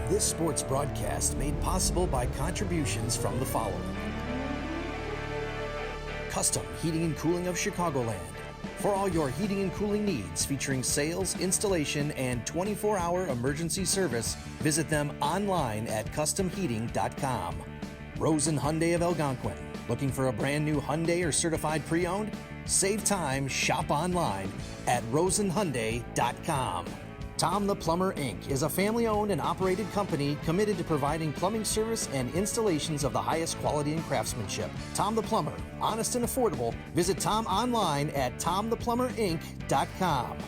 This sports broadcast made possible by contributions from the following. Custom Heating and Cooling of Chicagoland. For all your heating and cooling needs, featuring sales, installation, and 24-hour emergency service, visit them online at customheating.com. Rosen Hyundai of Algonquin. Looking for a brand new Hyundai or certified pre-owned? Save time, shop online at rosenhyundai.com. Tom the Plumber, Inc. is a family-owned and operated company committed to providing plumbing service and installations of the highest quality and craftsmanship. Tom the Plumber, honest and affordable. Visit Tom online at tomtheplumberinc.com.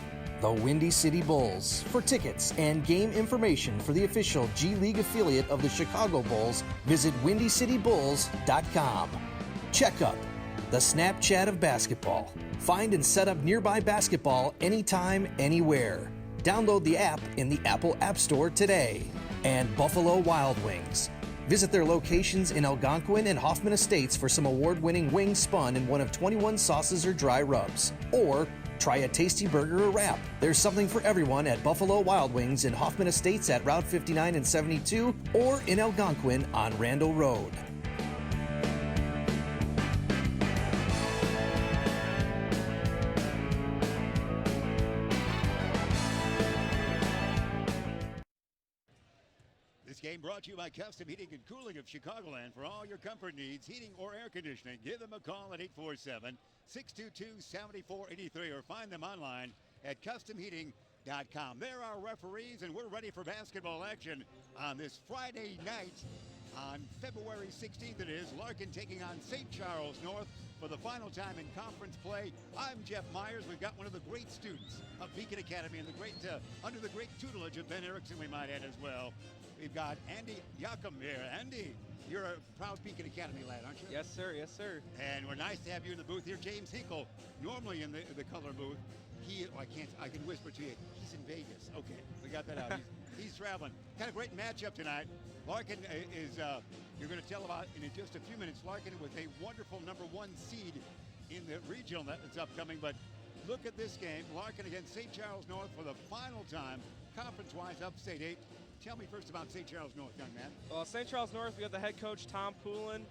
The Windy City Bulls. For tickets and game information for the official G League affiliate of the Chicago Bulls, visit windycitybulls.com. Checkup, the Snapchat of basketball. Find and set up nearby basketball anytime, anywhere. Download the app in the Apple App Store today. And Buffalo Wild Wings. Visit their locations in Algonquin and Hoffman Estates for some award-winning wings spun in one of 21 sauces or dry rubs. Or try a tasty burger or wrap. There's something for everyone at Buffalo Wild Wings in Hoffman Estates at Route 59 and 72 or in Algonquin on Randall Road. Game brought to you by Custom Heating and Cooling of Chicagoland. For all your comfort needs, heating or air conditioning, give them a call at 847-622-7483 or find them online at customheating.com. There are referees, and we're ready for basketball action on this Friday night. On February 16th, it is Larkin taking on St. Charles North for the final time in conference play. I'm Jeff Myers. We've got one of the great students of Beacon Academy and the great under the great tutelage of Ben Erickson, we might add as well. We've got Andy Jachim here. Andy, you're a proud Beacon Academy lad, aren't you? Yes, sir. Yes, sir. And we're nice to have you in the booth here. James Hinkle, normally in the color booth. I can whisper to you, he's in Vegas. Okay, we got that out. He's traveling. Kind of great matchup tonight. Larkin is, you're going to tell about in just a few minutes, Larkin with a wonderful #1 seed in the regional that's upcoming. But look at this game. Larkin against St. Charles North for the final time, conference-wise, upstate 8. Tell me first about St. Charles North, young man. Well, St. Charles North, we got the head coach, Tom Poulin.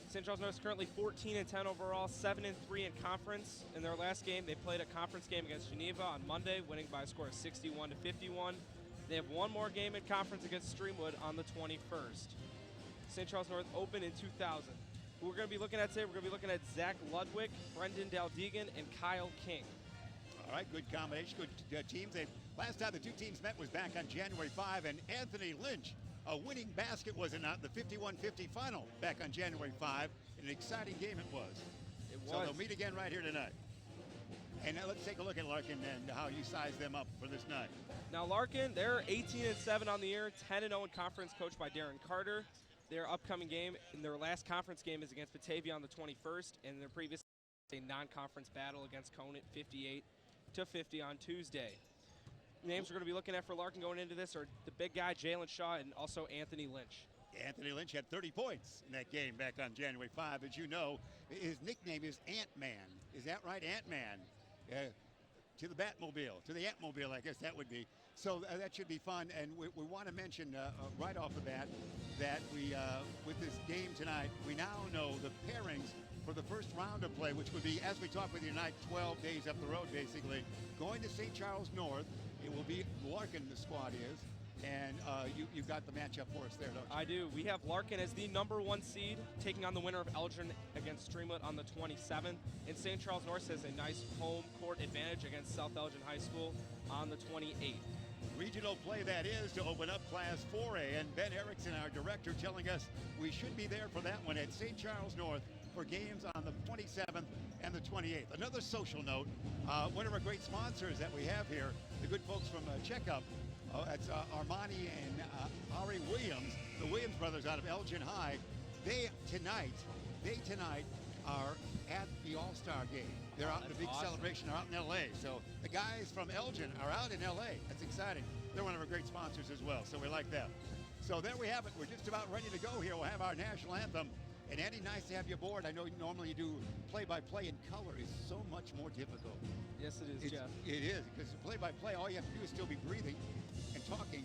St. Charles North is currently 14-10 overall, 7-3 in conference. In their last game, they played a conference game against Geneva on Monday, winning by a score of 61-51. They have one more game in conference against Streamwood on the 21st. St. Charles North opened in 2000. Who we're going to be looking at today, we're going to be looking at Zach Ludwig, Brendan Daldegan, and Kyle King. All right, good combination, good teams. Last time the two teams met was back on January 5, and Anthony Lynch, a winning basket, was it not? The 51-50 final back on January 5. An exciting game it was. So they'll meet again right here tonight. And now let's take a look at Larkin and how you size them up for this night. Now Larkin, they're 18-7 on the year, 10-0 in conference, coached by Darren Carter. Their upcoming game, in their last conference game, is against Batavia on the 21st, and their previous a non-conference battle against Conant, 58-50 on Tuesday. Names we're going to be looking at for Larkin going into this are the big guy, Jalen Shaw, and also Anthony Lynch. Anthony Lynch had 30 points in that game back on January 5. As you know, his nickname is Ant-Man. Is that right, Ant-Man? To the Batmobile, to the Ant-Mobile, I guess that would be. So that should be fun. And we want to mention right off the bat that we, with this game tonight, we now know the pairings for the first round of play, which would be, as we talk with you tonight, 12 days up the road, basically. Going to St. Charles North, it will be Larkin, the squad is. And you've got the matchup for us there, don't you? I do. We have Larkin as the #1 seed, taking on the winner of Elgin against Streamwood on the 27th. And St. Charles North has a nice home court advantage against South Elgin High School on the 28th. Regional play that is to open up Class 4A. And Ben Erickson, our director, telling us we should be there for that one at St. Charles North for games on the 27th and the 28th. Another social note, one of our great sponsors that we have here, the good folks from Checkup, that's Armani and Ari Williams, the Williams brothers out of Elgin High. They tonight are at the All-Star game. They're out in the big celebration. They're out in L.A. So the guys from Elgin are out in L.A. That's exciting. They're one of our great sponsors as well, so we like them. So there we have it. We're just about ready to go here. We'll have our national anthem. And Andy, nice to have you aboard. I know normally you do play-by-play in color is so much more difficult. Yes, it is, Jeff. It is, because play-by-play, all you have to do is still be breathing and talking.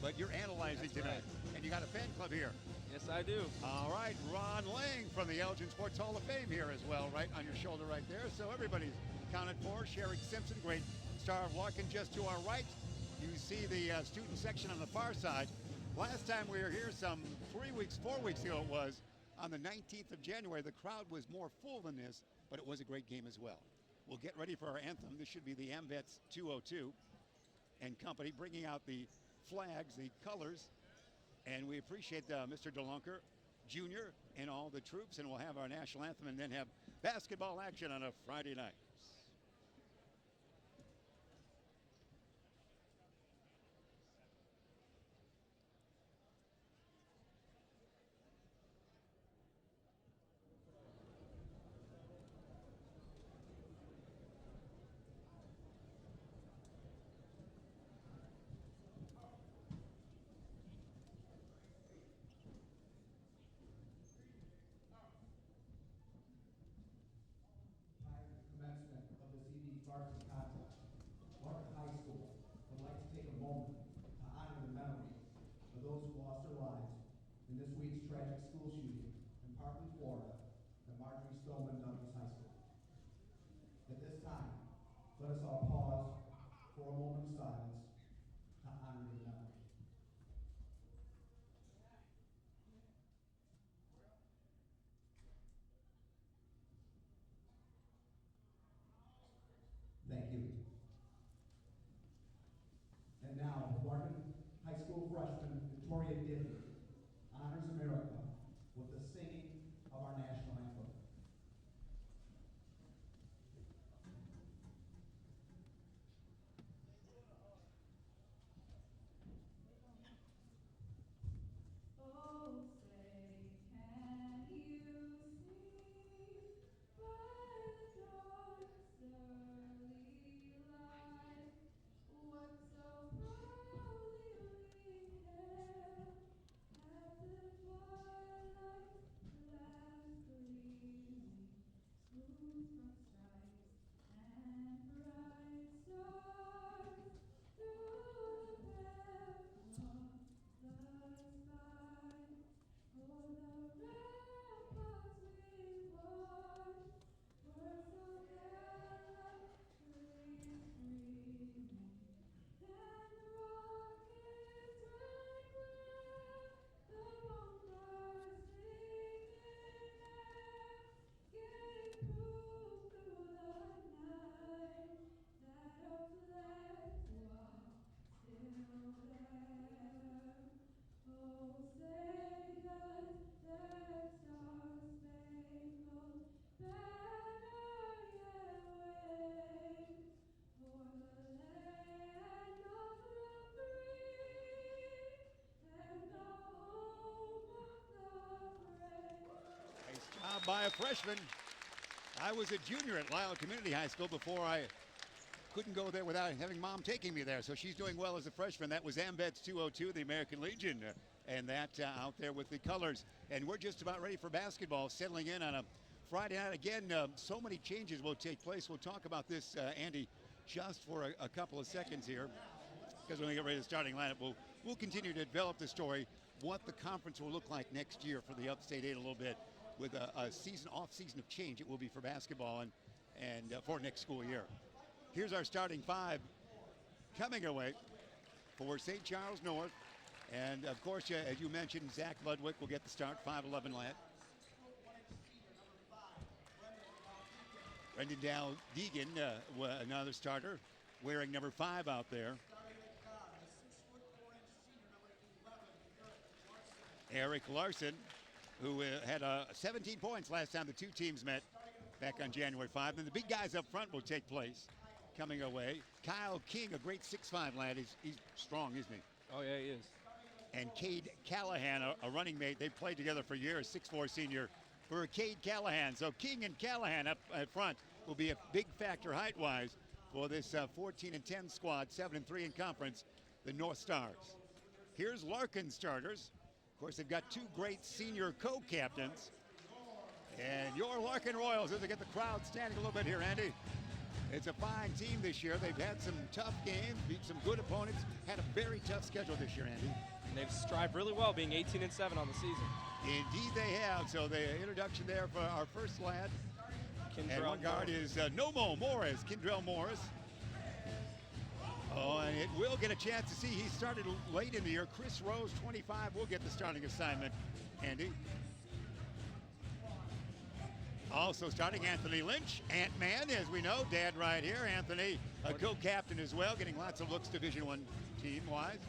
but you're analyzing tonight. Right. And you got a fan club here. Yes, I do. All right, Ron Lang from the Elgin Sports Hall of Fame here as well, right on your shoulder right there. So everybody's counted for. Sherry Simpson, great star of Larkin, just to our right. You see the student section on the far side. Last time we were here, some 4 weeks ago it was, on the 19th of January, the crowd was more full than this, but it was a great game as well. We'll get ready for our anthem. This should be the AMVETS 202 and company bringing out the flags, the colors, and we appreciate Mr. DeLunker Jr. and all the troops, and we'll have our national anthem and then have basketball action on a Friday night. Commencement of this evening's varsity contest, Larkin High School would like to take a moment to honor the memories of those who lost their lives in this week's tragic school shooting in Parkland, Florida, at Marjorie Stoneman Douglas High School. At this time, let us all pause for a moment of silence to honor the memory. Thank you. And now, Larkin High School freshman Victoria Dibley honors America with the singing of our national anthem. Oh, say, can you see by the dawn's early light what so proudly we hailed at the twilight's last gleaming, smooth from stripes and bright stars through the path of the sky? Oh, the ramparts we watched were so gallantly streaming, and the rockets rang where the bombers singing there, gave proof through the night that our flag was still there. Oh, say does that star-spangled banner yet wave for the land of the free and the home of the brave? Nice job by a freshman. I was a junior at Lyle Community High School before I couldn't go there without having mom taking me there. So she's doing well as a freshman. That was AMVETS 202, the American Legion, and that out there with the colors. And we're just about ready for basketball, settling in on a Friday night. Again, so many changes will take place. We'll talk about this, Andy, just for a couple of seconds here, because when we get ready to the starting lineup, we'll continue to develop the story, what the conference will look like next year for the Upstate 8 a little bit, with a off-season of change it will be for basketball and for next school year. Here's our starting five coming away for St. Charles North. And, of course, as you mentioned, Zach Ludwig will get the start, 5'11" lad. Brendan Dow Deegan, another starter, wearing number 5 out there. Eric Larson, who had 17 points last time the two teams met back on January 5. And the big guys up front will take place coming away. Kyle King, a great 6'5" lad. He's strong, isn't he? Oh, yeah, he is. And Cade Callahan, a running mate. They've played together for years, 6'4" senior for Cade Callahan. So King and Callahan up front will be a big factor height-wise for this 14-10 squad, 7-3 in conference, the Northstars. Here's Larkin's starters. Of course, they've got two great senior co-captains. And your Larkin Royals, as they get the crowd standing a little bit here, Andy. It's a fine team this year. They've had some tough games, beat some good opponents, had a very tough schedule this year, Andy. And they've strived really well, being 18-7 on the season. Indeed they have. So the introduction there for our first lad. And one guard is Nomo Morris, Kindrell Morris. Oh, and it will get a chance to see. He started late in the year. Chris Rose, 25, will get the starting assignment, Andy. Also starting Anthony Lynch, Ant-Man, as we know, dad right here. Anthony, a co-captain as well, getting lots of looks Division I team-wise.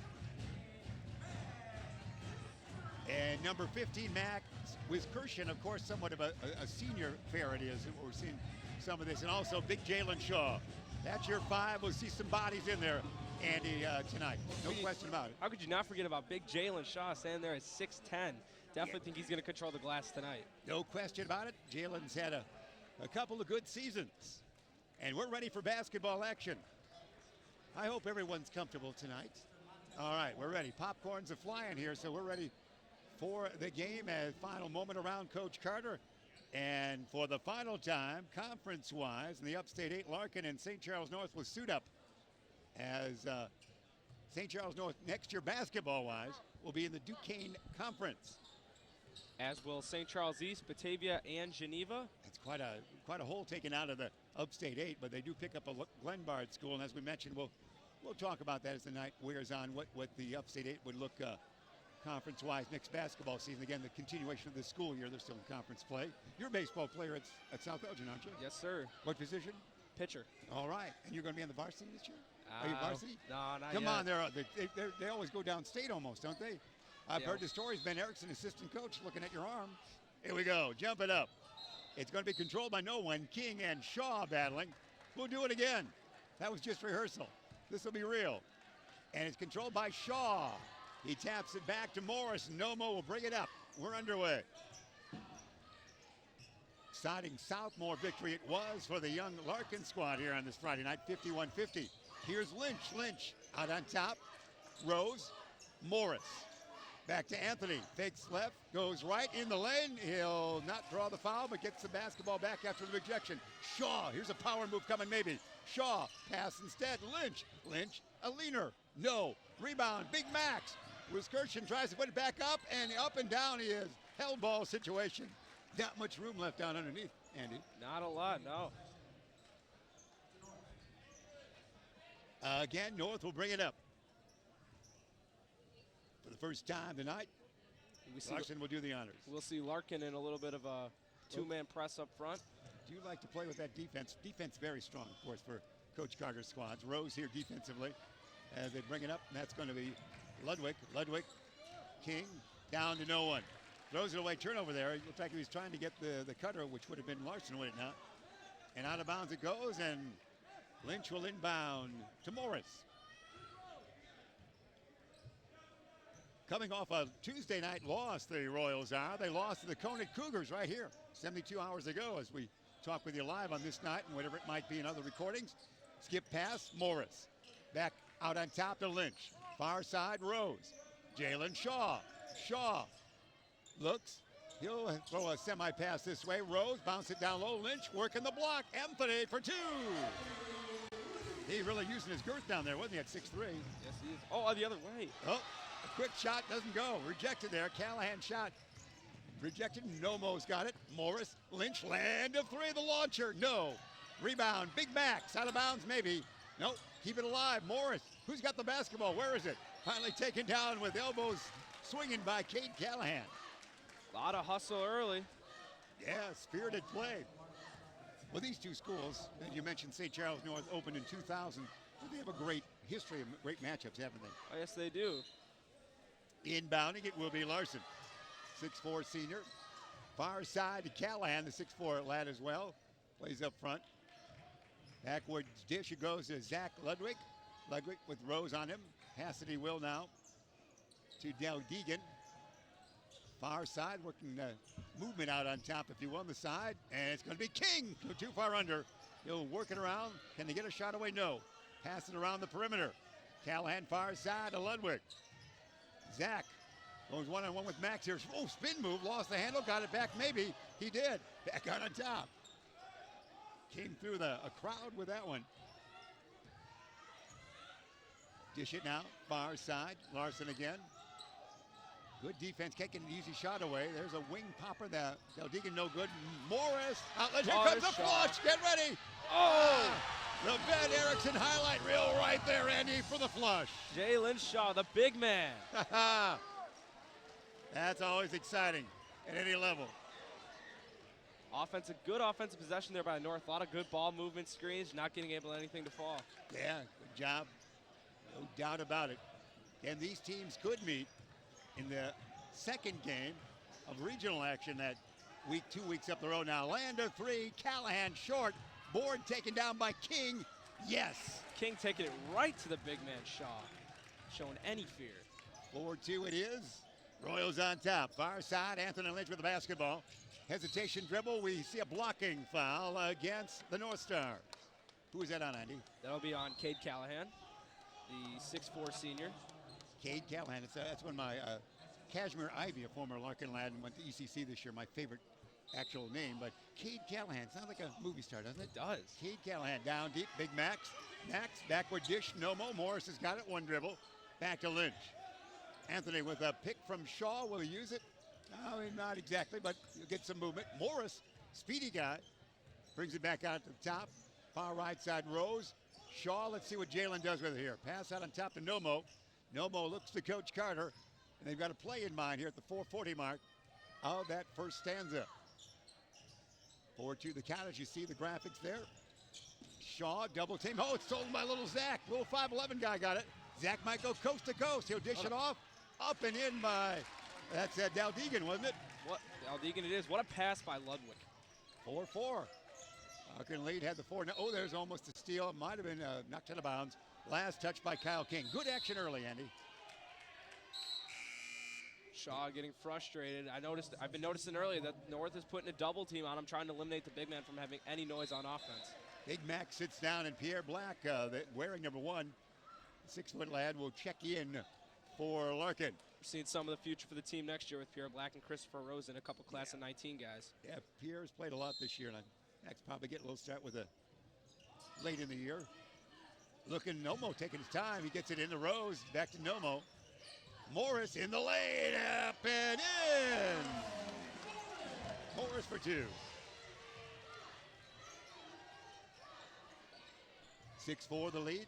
And number 15, Max Wiskirchen, of course, somewhat of a senior fair it is. We're seeing some of this. And also big Jalen Shaw. That's your 5. We'll see some bodies in there, Andy, tonight. No question about it. How could you not forget about big Jalen Shaw standing there at 6'10"? Definitely think he's going to control the glass tonight. No question about it. Jalen's had a couple of good seasons. And we're ready for basketball action. I hope everyone's comfortable tonight. All right, we're ready. Popcorn's a flying here, so we're ready for the game as final moment around Coach Carter. And for the final time, conference-wise, in the Upstate 8, Larkin and St. Charles North will suit up as St. Charles North next year basketball-wise will be in the Duquesne Conference. As will St. Charles East, Batavia, and Geneva. It's quite a hole taken out of the Upstate 8, but they do pick up a Glenbard school. And as we mentioned, we'll talk about that as the night wears on, what the Upstate 8 would look conference-wise next basketball season. Again, the continuation of the school year, they're still in conference play. You're a baseball player at South Elgin, aren't you? Yes, sir. What position? Pitcher. All right. And you're going to be on the varsity this year? Are you varsity? No, not Come yet. on, they always go downstate almost, don't they? I've heard the stories. Ben Erickson, assistant coach, looking at your arm. Here we go. Jump it up. It's going to be controlled by no one. King and Shaw battling. We'll do it again. That was just rehearsal. This will be real. And it's controlled by Shaw. He taps it back to Morris. Nomo will bring it up. We're underway. Exciting sophomore victory it was for the young Larkin squad here on this Friday night, 51-50. Here's Lynch. Lynch out on top. Rose. Morris. Back to Anthony. Fakes left. Goes right in the lane. He'll not draw the foul, but gets the basketball back after the rejection. Shaw. Here's a power move coming maybe. Shaw. Pass instead. Lynch. Lynch. A leaner. No. Rebound. Big Max. Wiskirchen tries to put it back up and down he is. Hell ball situation. Not much room left down underneath, Andy. Not a lot, no. Again, North will bring it up. For the first time tonight, Larson will do the honors. We'll see Larkin in a little bit of a two-man press up front. Do you like to play with that defense? Defense very strong, of course, for Coach Carter's squads. Rose here defensively as they bring it up, and that's going to be Ludwig. Ludwig, King, down to no one. Throws it away, turnover there. It looked like he was trying to get the cutter, which would have been Larson, would it not? And out of bounds it goes, and Lynch will inbound to Morris. Coming off a Tuesday night loss, the Royals are. They lost to the Conant Cougars right here 72 hours ago as we talk with you live on this night and whatever it might be in other recordings. Skip pass, Morris. Back out on top to Lynch. Far side, Rose. Jalen Shaw. Shaw looks. He'll throw a semi-pass this way. Rose bounce it down low. Lynch working the block. Anthony for two. He really using his girth down there, wasn't he, at 6'3"? Yes, he is. Oh, the other way. Oh, a quick shot doesn't go. Rejected there. Callahan shot. Rejected. Nomo's got it. Morris. Lynch. Land of three. The launcher. No. Rebound. Big Max. Out of bounds maybe. Nope. Keep it alive. Morris. Who's got the basketball? Where is it? Finally taken down with elbows swinging by Cade Callahan. A lot of hustle early. Yeah, spirited play. Well, these two schools, as you mentioned, St. Charles North opened in 2000. They have a great history of great matchups, haven't they? Oh, yes, they do. Inbounding it will be Larson. 6'4" senior. Far side to Callahan, the 6'4" lad as well. Plays up front. Backwards dish, it goes to Zach Ludwig. Ludwig with Rose on him. Pass it he will now to Del Deegan. Far side, working movement out on top, if you will, on the side. And it's going to be King. Too far under. He'll work it around. Can they get a shot away? No. Pass it around the perimeter. Callahan far side to Ludwig. Zach goes one-on-one with Max here. Oh, spin move. Lost the handle. Got it back. Maybe. He did. Back out on top. Came through a crowd with that one. Dish it now, far side. Larson again. Good defense, taking an easy shot away. There's a wing popper that Deldegen no good. Morris, outlet, here comes the flush. Get ready. Oh! The Ben Erickson highlight reel right there, Andy, for the flush. Jalen Shaw, the big man. That's always exciting at any level. Good offensive possession there by North. A lot of good ball movement screens, not getting able to anything to fall. Yeah, good job. No doubt about it. And these teams could meet in the second game of regional action that week, 2 weeks up the road now. Lander 3, Callahan short. Board taken down by King. Yes. King taking it right to the big man Shaw, showing any fear. 4-2 it is. Royals on top. Far side, Anthony Lynch with the basketball. Hesitation dribble. We see a blocking foul against the North Stars. Who is that on, Andy? That'll be on Cade Callahan, the 6'4 senior. Cade Callahan. That's when my Kashmir Ivy, a former Larkin lad, went to ECC this year. My favorite actual name, but Cade Callahan sounds like a movie star, doesn't it? It does. Cade Callahan down deep, big Max. Max, backward dish, Nomo. Morris has got it, one dribble. Back to Lynch. Anthony with a pick from Shaw. Will he use it? No, not exactly, but you'll get some movement. Morris, speedy guy, brings it back out to the top. Far right side, Rose. Shaw, let's see what Jalen does with it here. Pass out on top to Nomo. Nomo looks to Coach Carter, and they've got a play in mind here at the 4:40 mark of that first stanza. 4-2 the count as you see the graphics there. Shaw, double team. Oh, it's stolen by little Zach. Little 5'11 guy got it. Zach might go coast to coast. He'll dish it off. Up and in by, that's Deldegen, wasn't it? What, Deldegen it is. What a pass by Ludwig. 4-4. Larkin lead had the 4. Oh, there's almost a steal. It might have been knocked out of bounds. Last touch by Kyle King. Good action early, Andy. Shaw getting frustrated. I've been noticing earlier that North is putting a double team on him, trying to eliminate the big man from having any noise on offense. Big Mac sits down, and Pierre Black, wearing number 1, 6-foot lad, will check in for Larkin. We're seeing some of the future for the team next year with Pierre Black and Christopher Rosen, a couple class of 19 guys. Yeah, Pierre's played a lot this year, and Mac's probably get a little start with a late in the year. Looking, Nomo taking his time. He gets it into Rose. Back to Nomo. Morris in the lane, up and in. Morris for 2. 6-4 the lead.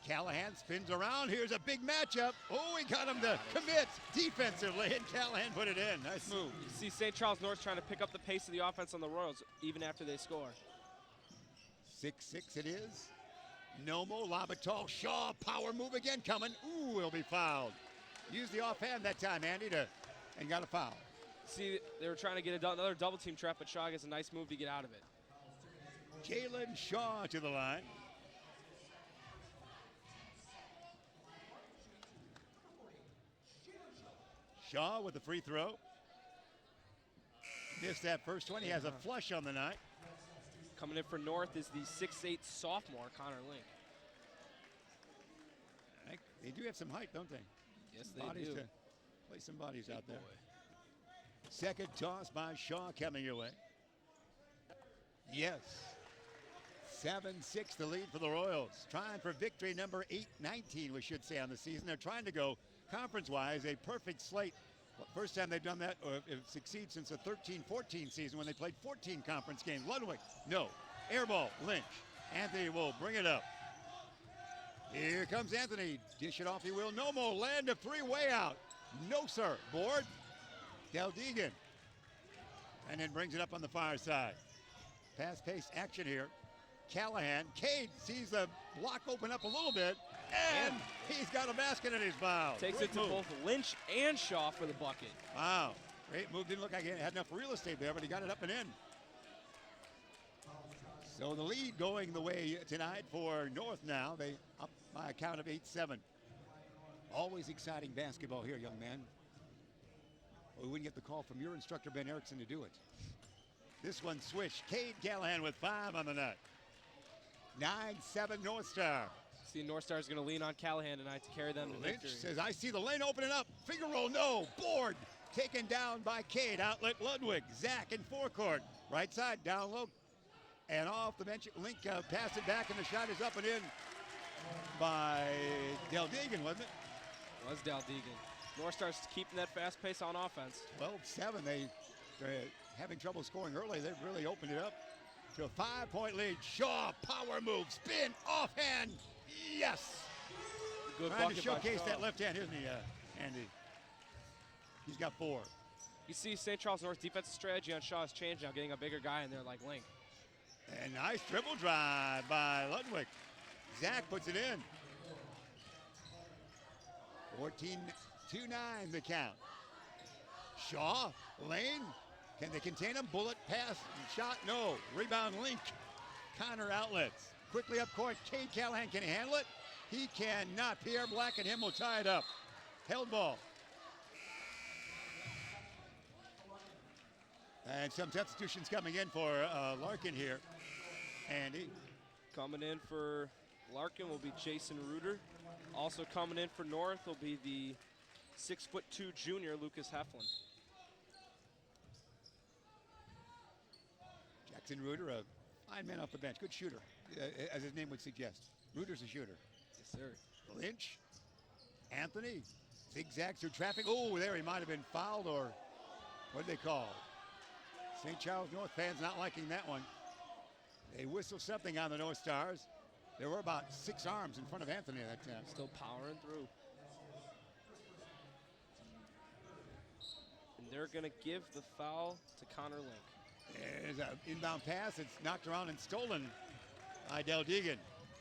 Callahan spins around. Here's a big matchup. Oh, he got him to commit defensively, and Callahan put it in. Nice move. You see St. Charles North trying to pick up the pace of the offense on the Royals, even after they score. 6-6 it is. Nomo, lob it tall. Shaw, power move again coming. Ooh, he'll be fouled. Used the offhand that time, Andy, and got a foul. See, they were trying to get another double team trap, but Shaw gets a nice move to get out of it. Jalen Shaw to the line. Shaw with the free throw. Missed that first one. He has a flush on the night. Coming in for North is the 6'8 sophomore, Connor Link. They do have some height, don't they? Yes, some they do. To play some bodies out there. Second toss by Shaw coming your way. Yes. 7-6 the lead for the Royals. Trying for victory number 819, we should say, on the season. They're trying to go conference-wise a perfect slate. First time they've done that, or succeed since the 13-14 season when they played 14 conference games. Ludwig, no. Air ball, Lynch. Anthony will bring it up. Here comes Anthony. Dish it off, he will. Nomo, land of 3 way out. No, sir. Board. Deldegen. And then brings it up on the far side. Fast-paced action here. Callahan. Cade sees the block open up a little bit, and he's got a basket in his mouth. Takes Great it to move. both Lynch and Shaw for the bucket. Wow. Great move. Didn't look like he had enough real estate there, but he got it up and in. So the lead going the way tonight for North now. They up by a count of 8-7. Always exciting basketball here, young man. Well, we wouldn't get the call from your instructor, Ben Erickson, to do it. This one swished. Cade Callahan with 5 on the night. 9-7 North Star. See, North Star is going to lean on Callahan tonight to carry them to Lynch victory. says, I see the lane opening up. Finger roll, no. Board taken down by Cade. Outlet Ludwig. Zach in forecourt. Right side, down low. And off the bench, Link passed it back, and the shot is up and in by Del Deegan, wasn't it? Was Del Deegan. Northstars keeping that fast pace on offense. 12-7. They're having trouble scoring early. They've really opened it up to a 5-point lead. Shaw, power move, spin, offhand. Yes. Good Trying to bucket by showcase Shaw. that left hand, isn't he, Andy? He's got 4. You see St. Charles North defensive strategy on Shaw has changed now, getting a bigger guy in there like Link. And nice dribble drive by Ludwig. Zach puts it in. 14-9 the count. Shaw, lane, can they contain him? Bullet, pass, shot, no. Rebound, Link. Connor outlets. Quickly up court, Cade Callahan, can he handle it? He cannot. Pierre Black and him will tie it up. Held ball. And some substitutions coming in for Larkin here. Andy. Coming in for Larkin will be Jason Reuter. Also coming in for North will be the 6'2" junior Lucas Heflin. Jackson Reuter, a fine man off the bench. Good shooter, as his name would suggest. Reuter's a shooter. Yes, sir. Lynch. Anthony. Zigzags through traffic. Oh, there he might have been fouled, or what did they call? St. Charles North fans not liking that one. They whistled something on the North Stars. There were about 6 arms in front of Anthony at that time. Still powering through. And they're going to give the foul to Connor Link. There's an inbound pass. It's knocked around and stolen by Del Deegan.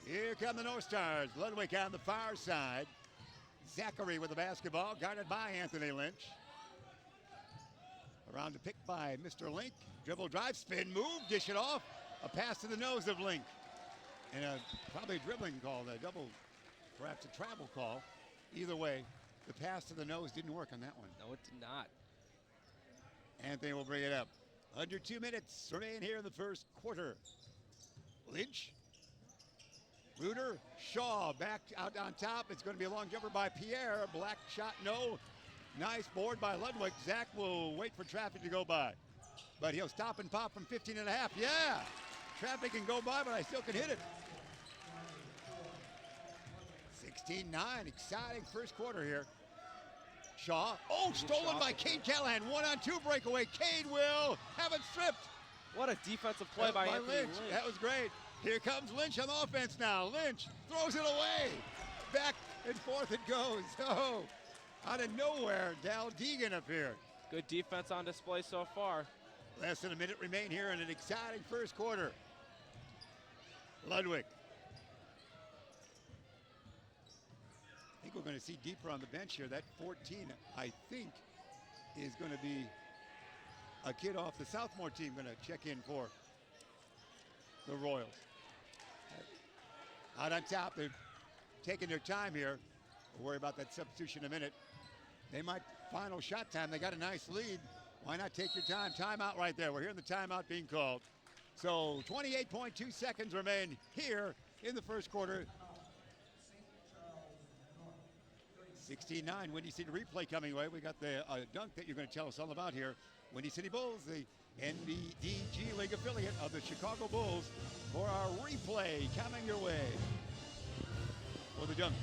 Here come the North Stars. Ludwig on the far side. Zachary with the basketball, guarded by Anthony Lynch. Around to pick by Mr. Link. Dribble, drive, spin, move, dish it off. A pass to the nose of Link. And probably a dribbling call, a double, perhaps a travel call. Either way, the pass to the nose didn't work on that one. No, it did not. Anthony will bring it up. Under 2 minutes remain here in the first quarter. Lynch. Reuter. Shaw back out on top. It's going to be a long jumper by Pierre. Black shot, no. Nice board by Ludwig. Zach will wait for traffic to go by. But he'll stop and pop from 15 and a half. Yeah. Traffic can go by, but I still can hit it. 16-9. Exciting first quarter here. Shaw. Oh, stolen by Cade Callahan. 1-on-2 breakaway. Cade will have it stripped. What a defensive play by Anthony Lynch. That was great. Here comes Lynch on offense now. Lynch throws it away. Back and forth it goes. Oh, out of nowhere, Del Deegan appeared. Good defense on display so far. Less than a minute remain here in an exciting first quarter. Ludwig. I think we're going to see deeper on the bench here. That 14, I think, is going to be a kid off the Southmore team going to check in for the Royals. Out on top, they're taking their time here. We'll worry about that substitution in a minute. They might, final shot time, they got a nice lead. Why not take your time? Timeout right there. We're hearing the timeout being called. So 28.2 seconds remain here in the first quarter. 16-9, Windy City replay coming away. We got the dunk that you're going to tell us all about here. Windy City Bulls, the NBDG League affiliate of the Chicago Bulls, for our replay coming your way. For the dunk.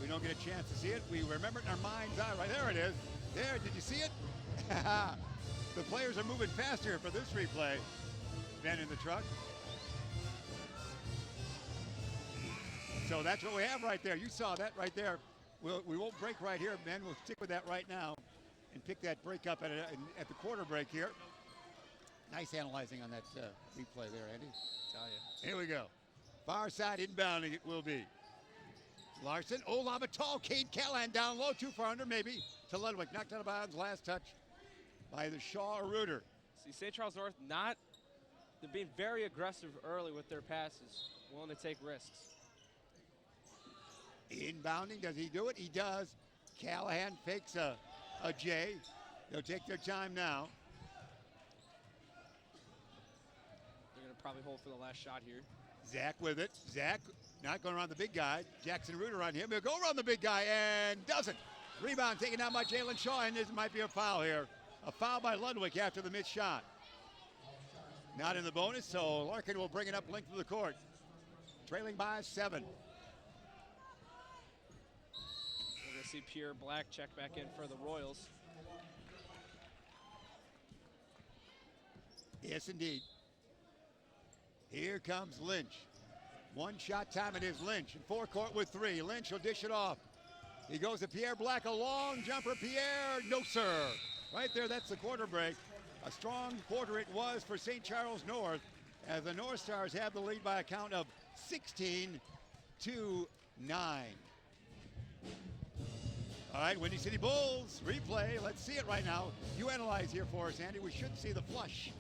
We don't get a chance to see it. We remember it in our mind's eye. Right there it is. There, did you see it? The players are moving faster for this replay than in the truck. So that's what we have right there. You saw that right there. We won't break right here, Ben. We'll stick with that right now and pick that break up at the quarter break here. Nice analyzing on that replay there, Andy. Tell you. Here we go. Far side inbounding it will be. Larson, lob it tall. Cade Callahan down low, too far under maybe to Ludwig. Knocked out of bounds, last touch by the Shaw or Reuter. See, St. Charles North they're being very aggressive early with their passes, willing to take risks. Inbounding, does he do it? He does. Callahan fakes a J. They'll take their time now. They're going to probably hold for the last shot here. Zach with it. Zach not going around the big guy. Jackson Reuter on him. He'll go around the big guy and doesn't. Rebound taken down by Jalen Shaw, and this might be a foul here. A foul by Ludwig after the missed shot. not in the bonus, so Larkin will bring it up length of the court. Trailing by 7. We're going to see Pierre Black check back in for the Royals. Yes, indeed. Here comes Lynch. One shot time it is Lynch. In forecourt with 3. Lynch will dish it off. He goes to Pierre Black, a long jumper. Pierre, no sir. Right there, that's the quarter break. A strong quarter it was for St. Charles North, as the North Stars have the lead by a count of 16-9. All right, Windy City Bulls replay. Let's see it right now. You analyze here for us, Andy. We should see the flush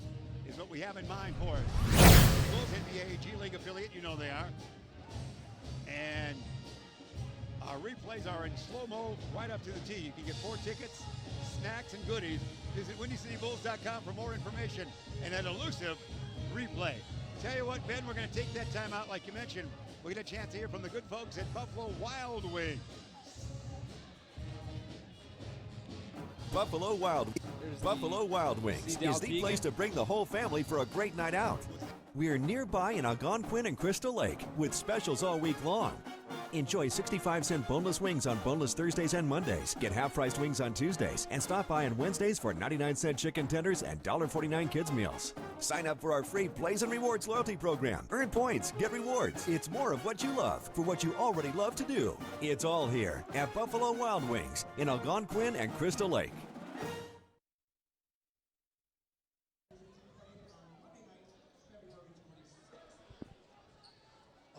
is what we have in mind for it. Bulls NBA G League affiliate, you know they are. And our replays are in slow-mo right up to the tee. You can get 4 tickets, snacks, and goodies. Visit WindyCityBulls.com for more information and an elusive replay. Tell you what, Ben, we're going to take that time out like you mentioned. We'll get a chance to hear from the good folks at Buffalo Wild Wings. Buffalo Wild Wings is the place to bring the whole family for a great night out. We're nearby in Algonquin and Crystal Lake with specials all week long. Enjoy 65-cent boneless wings on boneless Thursdays and Mondays. Get half-priced wings on Tuesdays. And stop by on Wednesdays for 99-cent chicken tenders and $1.49 kids meals. Sign up for our free Plays and Rewards loyalty program. Earn points, get rewards. It's more of what you love for what you already love to do. It's all here at Buffalo Wild Wings in Algonquin and Crystal Lake.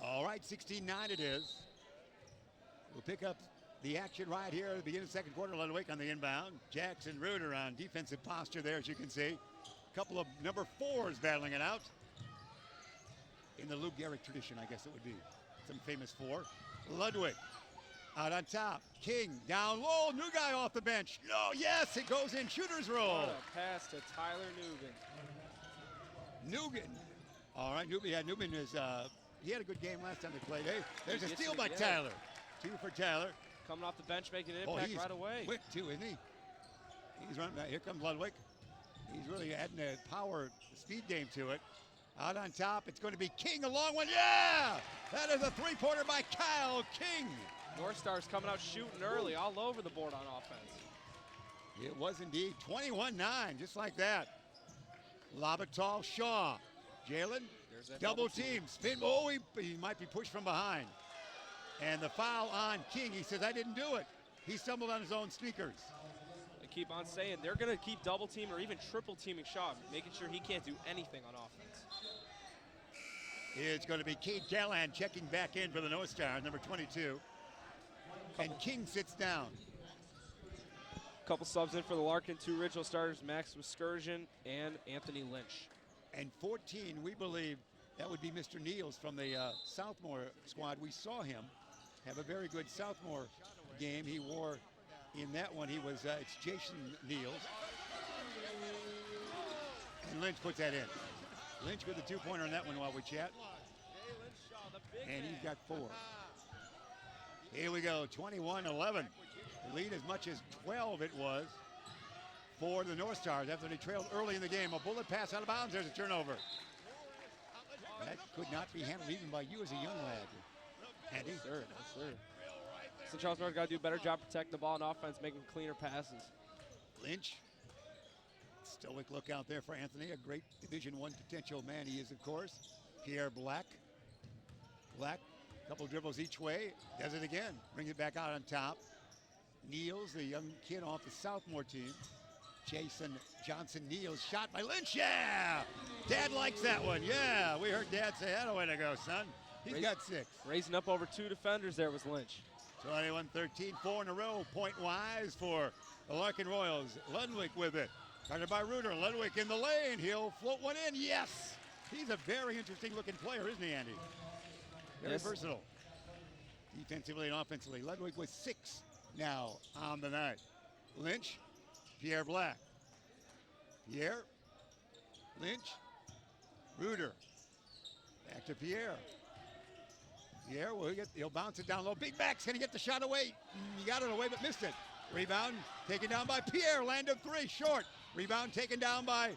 All right, 16-9 it is. We'll pick up the action right here at the beginning of the second quarter. Ludwig on the inbound. Jackson Reuter on defensive posture there, as you can see. A couple of number 4s battling it out. In the Lou Gehrig tradition, I guess it would be. Some famous 4. Ludwig out on top. King down low. New guy off the bench. No, yes, it goes in. Shooter's roll. What a pass to Tyler Nugent. All right, Newman is... he had a good game last time they played. Hey, there's a steal by Tyler. 2 for Tyler. Coming off the bench, making an impact right away. Quick too, isn't he? He's running back. Here comes Ludwig. He's really adding a power, speed game to it. Out on top, it's going to be King, a long one. Yeah! That is a 3-pointer by Kyle King. North Stars coming out shooting early, all over the board on offense. It was indeed 21-9, just like that. Lob it tall, Shaw. Jalen. Double team, spin. Oh, he might be pushed from behind. And the foul on King. He says, I didn't do it. He stumbled on his own sneakers. They keep on saying they're going to keep double teaming or even triple teaming Shaw, making sure he can't do anything on offense. It's going to be Cade Callahan checking back in for the North Stars, number 22. And King sits down. Couple subs in for the Larkin, 2 original starters, Max Muskersian and Anthony Lynch. And 14, we believe that would be Mr. Niels from the Southmore squad. We saw him have a very good Southmore game. He wore in that one, it's Jason Niels. And Lynch puts that in. Lynch with the 2-pointer on that one while we chat. And he's got 4. Here we go, 21-11. The lead as much as 12 it was for the North Stars after they trailed early in the game. A bullet pass out of bounds. There's a turnover. That could not be handled even by you as a young lad. Andy? Yes, sir. Yes, sir. St. Charles North got to do a better job protecting the ball on offense, making cleaner passes. Lynch. Stoic look out there for Anthony. A great Division I potential man he is, of course. Pierre Black. Black, a couple dribbles each way. Does it again. Brings it back out on top. Niels, the young kid off the Southmore team. Jason Johnson Niels, shot by Lynch. Yeah! Dad likes that one. Yeah, we heard Dad say, that a way to go, son. He's got 6. Raising up over 2 defenders there was Lynch. 21-13, 4 in a row, point-wise for the Larkin Royals. Ludwig with it. Guarded by Reuter. Ludwig in the lane. He'll float one in. Yes! He's a very interesting-looking player, isn't he, Andy? Very versatile. Defensively and offensively. Ludwig with 6 now on the night. Lynch. Pierre Black. Pierre. Lynch. Reuter. Back to Pierre. Pierre, he'll bounce it down low. Big Max, can he get the shot away? He got it away, but missed it. Rebound taken down by Pierre. Landed 3, short. Rebound taken down by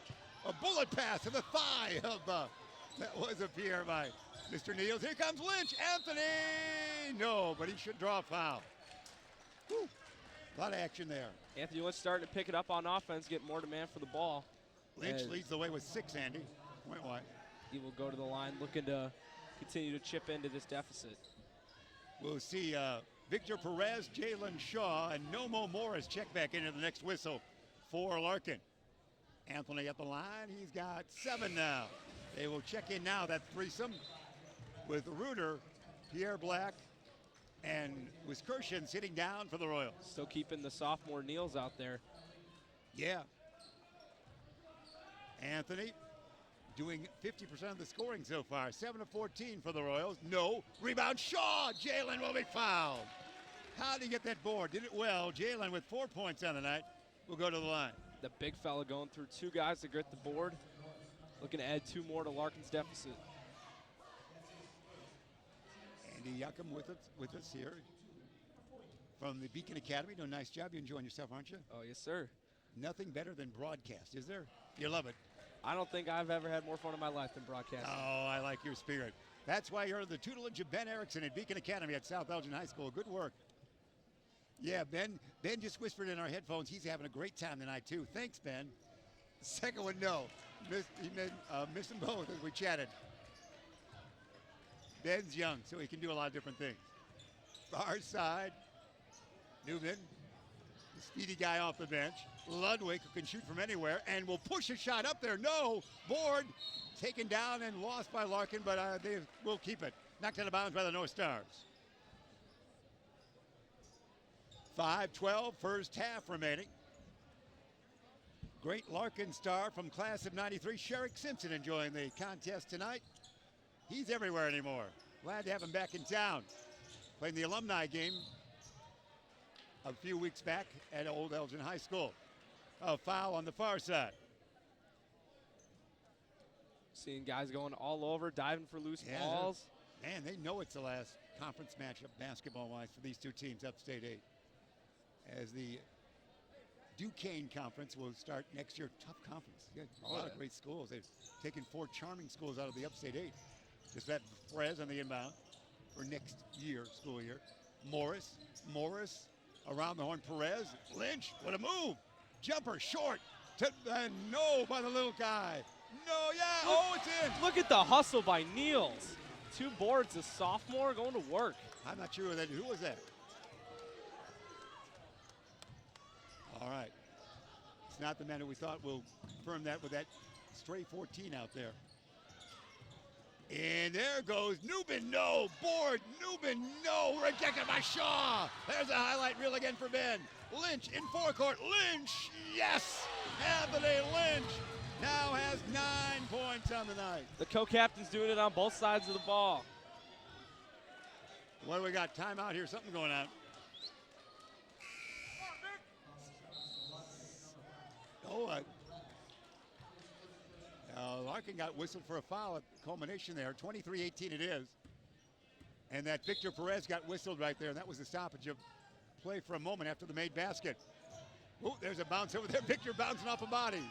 A bullet pass to the thigh of that was a Pierre by Mr. Niels. Here comes Lynch. Anthony! No, but he should draw a foul. Whew. A lot of action there. Anthony Lynch starting to pick it up on offense, get more demand for the ball. Lynch leads the way with 6, Andy. Point wide. He will go to the line looking to continue to chip into this deficit. We'll see Victor Perez, Jalen Shaw, and Nomo Morris check back into the next whistle for Larkin. Anthony at the line. He's got 7 now. They will check in now, that threesome with Reuter, Pierre Black, and Wiskershин sitting down for the Royals. Still keeping the sophomore Niels out there. Yeah. Anthony doing 50% of the scoring so far. 7 of 14 for the Royals. No. Rebound Shaw. Jalen will be fouled. How did he get that board? Did it well. Jalen with 4 points on the night will go to the line. The big fella going through 2 guys to get the board. Looking to add 2 more to Larkin's deficit. Andy Jachim with us here from the Beacon Academy. Doing a nice job. You're enjoying yourself, aren't you? Oh, yes, sir. Nothing better than broadcast, is there? You love it. I don't think I've ever had more fun in my life than broadcasting. Oh, I like your spirit. That's why you're the tutelage of Ben Erickson at Beacon Academy at South Elgin High School. Good work. Yeah, Ben just whispered in our headphones he's having a great time tonight, too. Thanks, Ben. The second one, no. Missed them both as we chatted. Ben's young, so he can do a lot of different things. Far side, Newman, the speedy guy off the bench. Ludwig, who can shoot from anywhere, and will push a shot up there. No, board taken down and lost by Larkin, but they will keep it. Knocked out of bounds by the Northstars. 5:12, first half remaining. Great Larkin star from class of 93, Sherrick Simpson, enjoying the contest tonight. He's everywhere anymore. Glad to have him back in town. Playing the alumni game a few weeks back at Old Elgin High School. A foul on the far side. Seeing guys going all over, diving for loose balls. Man, they know it's the last conference matchup basketball-wise for these two teams, Upstate 8. As the Duquesne Conference will start next year. Tough conference. Yeah, a lot of great schools. They've taken 4 charming schools out of the Upstate 8. Just that Perez on the inbound for next year, school year. Morris around the horn. Perez, Lynch, what a move. Jumper, short, no by the little guy. No, yeah, it's in. Look at the hustle by Niels. 2 boards, a sophomore going to work. I'm not sure who was that. All right. It's not the man who we thought will confirm that with that stray 14 out there. And there goes Newman, no. Board, Newman, no. Rejected by Shaw. There's a highlight reel again for Ben. Lynch in forecourt. Lynch, yes. Anthony Lynch now has 9 points on the night. The co-captain's doing it on both sides of the ball. What do we got? Timeout here. Something going on. Larkin got whistled for a foul at the culmination there. 23-18 it is. And that Victor Perez got whistled right there. And that was the stoppage of play for a moment after the made basket. Oh, there's a bounce over there. Victor bouncing off of bodies.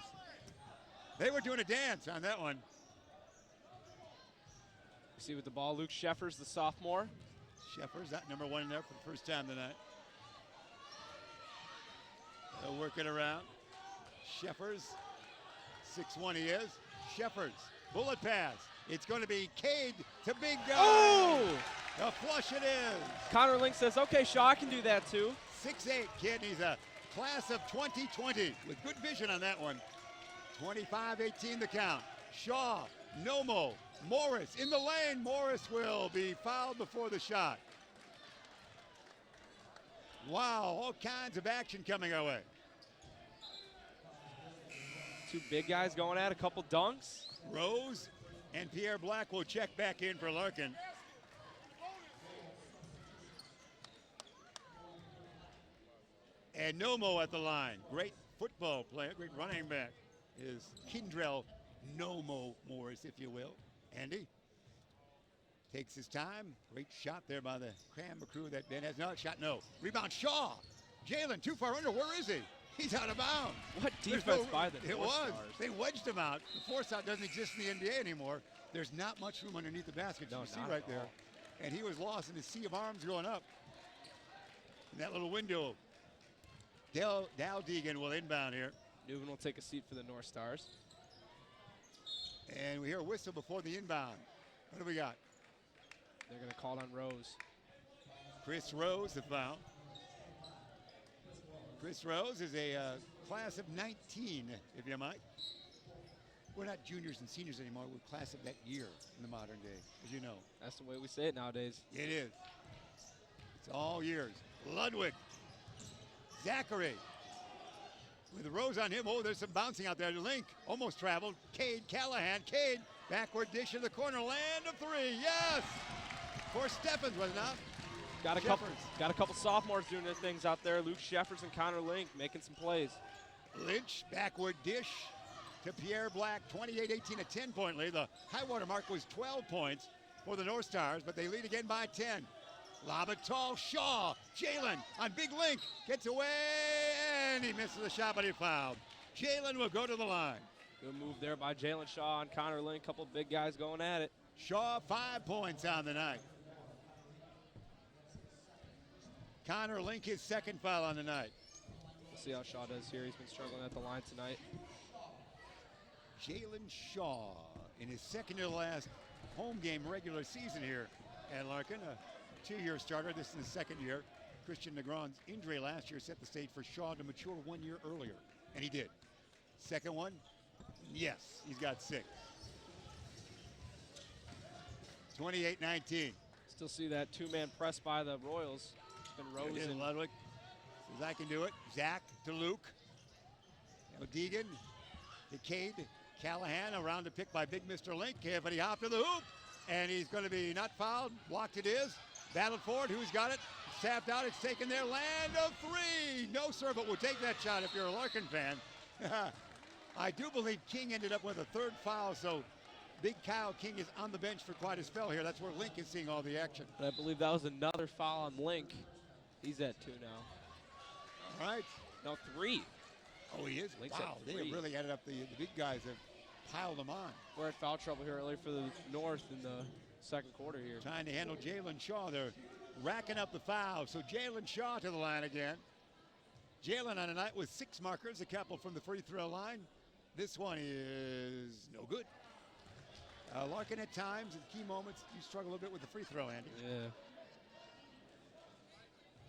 They were doing a dance on that one. You see with the ball, Luke Sheffers, the sophomore. Sheffers, that number 1 in there for the first time tonight. They'll work it around. Sheffers, 6'1" he is. Sheffers, bullet pass. It's going to be Cade to big guy. Oh! A flush it is. Connor Link says, okay, Shaw, I can do that too. 6'8" kid. He's a class of 2020 with good vision on that one. 25-18 the count. Shaw, Nomo, Morris in the lane. Morris will be fouled before the shot. Wow, all kinds of action coming our way. 2 big guys going at a couple dunks. Rose and Pierre Black will check back in for Larkin. And Nomo at the line. Great football player, great running back is Kindrell Nomo Morris, if you will. Andy takes his time. Great shot there by the camera crew that Ben has. No shot, no. Rebound Shaw. Jalen too far under. Where is he? He's out of bounds. What There's defense by the It North was. Stars. They wedged him out. The force out doesn't exist in the NBA anymore. There's not much room underneath the basket. No, You see not right at there. all. And he was lost in the sea of arms going up. In that little window. Dow Deegan will inbound here. Newman will take a seat for the North Stars. And we hear a whistle before the inbound. What do we got? They're going to call it on Rose. Chris Rose, the foul. Chris Rose is a class of 19, if you might. We're not juniors and seniors anymore. We're class of that year in the modern day, as you know. That's the way we say it nowadays. It is. It's all years. Ludwig. Zachary. With Rose on him. Oh, there's some bouncing out there. Link almost traveled. Cade Callahan. Cade, backward dish in the corner. Land of three. Yes! For Stephens, was it not? Got a couple sophomores doing their things out there. Luke Sheffers and Connor Link making some plays. Lynch, backward dish to Pierre Black. 28-18, a 10-point lead. The high water mark was 12 points for the North Stars, but they lead again by 10. Lob it tall, Shaw. Jalen on Big Link. Gets away, and he misses the shot, but he fouled. Jalen will go to the line. Good move there by Jalen Shaw and Connor Link. Couple big guys going at it. Shaw, 5 points on the night. Connor Link, his second foul on the night. We'll see how Shaw does here. He's been struggling at the line tonight. Jalen Shaw in his second to last home game regular season here at Larkin. A 2-year starter. This is the second year. Christian Negron's injury last year set the stage for Shaw to mature 1 year earlier, and he did. Second one, yes, he's got 6. 28-19. Still see that two-man press by the Royals. It's been Rose and Ludwig says, I can do it. Zach to Luke. Now Deegan to Cade. Callahan around the pick by big Mr. Link. But he hopped to the hoop, and he's going to be not fouled. Blocked it is. Battled for it. Who's got it? Sapped out. It's taken there. Land of three. No, sir, but we'll take that shot if you're a Larkin fan. I do believe King ended up with a third foul, so Big Kyle King is on the bench for quite a spell here. That's where Link is seeing all the action. But I believe that was another foul on Link. He's at 2 now. All right. No, 3. Oh, he is? Link's Wow, at they 3. have really added up the big guys have piled them on. We're at foul trouble here early for the North in the second quarter here. Trying to handle Jalen Shaw. They're racking up the fouls. So Jalen Shaw to the line again. Jalen on a night with 6 markers, a couple from the free throw line. This one is no good. Larkin at times, at key moments, you struggle a bit with the free throw, Andy. Yeah.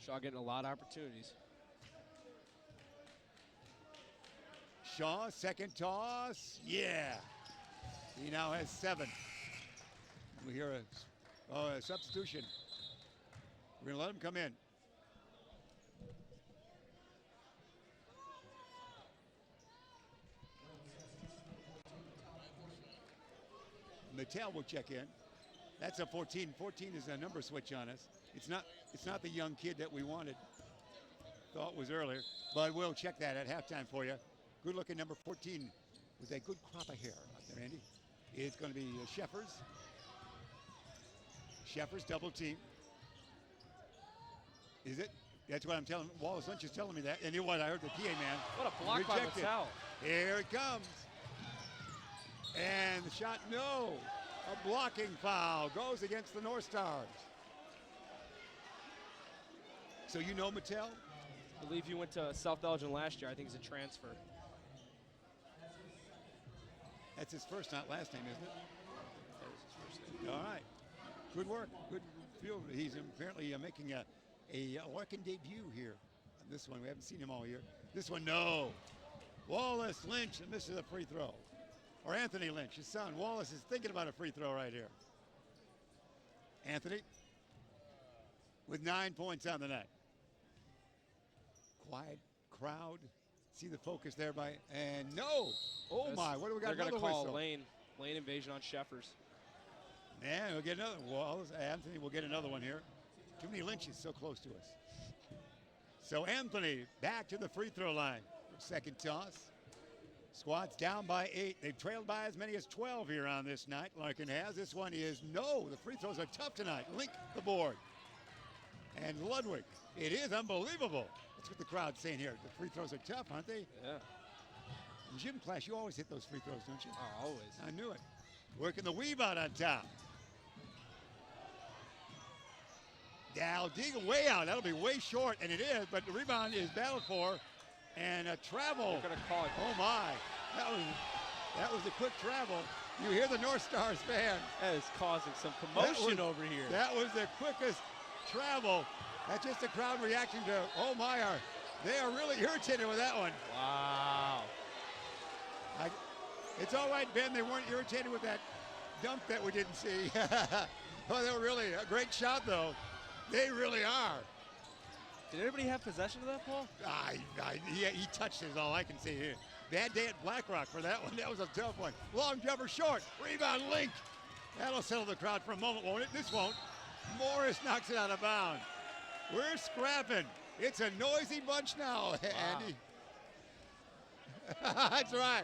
Shaw getting a lot of opportunities. Shaw, second toss. Yeah. He now has 7. We hear a substitution. We're going to let him come in. Mattel will check in. That's a 14. 14 is a number switch on us. It's not the young kid that we wanted. Thought was earlier, but we'll check that at halftime for you. Good looking number 14 with a good crop of hair out there, Andy. It's going to be Sheffers. Sheffers double team. Is it? That's what I'm telling. Wallace Lynch is telling me that. And you know what? I heard the PA man. What a block by reject it. Mattel. Here it comes. And the shot, no. A blocking foul goes against the North Stars. So you know Mattel? I believe he went to South Elgin last year. I think he's a transfer. That's his first, not last name, isn't it? That was his first name. All right. Good work. Good field. He's apparently making a Larkin debut here on this one. We haven't seen him all year. This one, no. Wallace Lynch misses a free throw. Or Anthony Lynch, his son. Wallace is thinking about a free throw right here. Anthony with 9 points on the night. Quiet crowd. See the focus there by, and no. Oh my, what do we got? They're going to Another call whistle. lane invasion on Sheffers. Man, we'll get another. Wallace, Anthony will get another one here. Too many Lynches so close to us. So Anthony back to the free throw line. Second toss. Squad's down by 8. They've trailed by as many as 12 here on this night. Larkin has. This one is no. The free throws are tough tonight. Link the board. And Ludwig, it is unbelievable. That's what the crowd's saying here. The free throws are tough, aren't they? Yeah. In gym class, you always hit those free throws, don't you? Oh, always. I knew it. Working the weave out on top. Now, Deagle way out. That'll be way short, and it is, but the rebound is battled for. And a travel. They're going to call it. Oh, my. That was a quick travel. You hear the North Stars fan. That is causing some commotion over here. That was the quickest travel. That's just the crowd reaction to, oh, my. They are really irritated with that one. Wow. It's all right, Ben. They weren't irritated with that dunk that we didn't see. Oh, they were really a great shot, though. They really are. Did anybody have possession of that, Paul? He touched it, is all I can see here. Bad day at BlackRock for that one. That was a tough one. Long jumper short. Rebound Link. That'll settle the crowd for a moment, won't it? This won't. Morris knocks it out of bounds. We're scrapping. It's a noisy bunch now, Wow. Andy. That's right.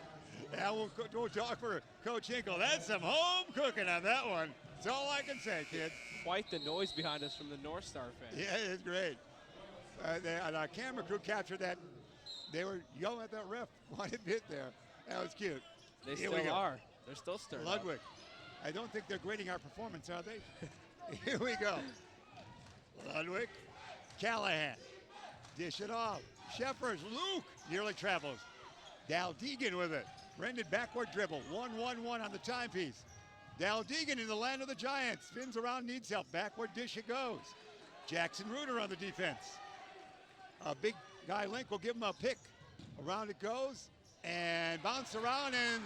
Yeah, we'll talk for Coach Hinkle. That's some home cooking on that one. That's all I can say, kids. Quite the noise behind us from the North Star fans. Yeah, it's great. Our camera crew captured that. They were yelling at that ref quite a bit there. That was cute. They Here still we go. are. They're still stirred up. Ludwig. I don't think they're grading our performance, are they? Here we go. Ludwig. Callahan. Dish it off. Sheffers. Luke nearly travels. Dal Deegan with it. Rendon backward dribble. 1-1-1 on the timepiece. Dal Deegan in the land of the Giants. Spins around, needs help. Backward dish it goes. Jackson Reuter on the defense. A big guy Link will give him a pick. Around it goes. And bounce around, and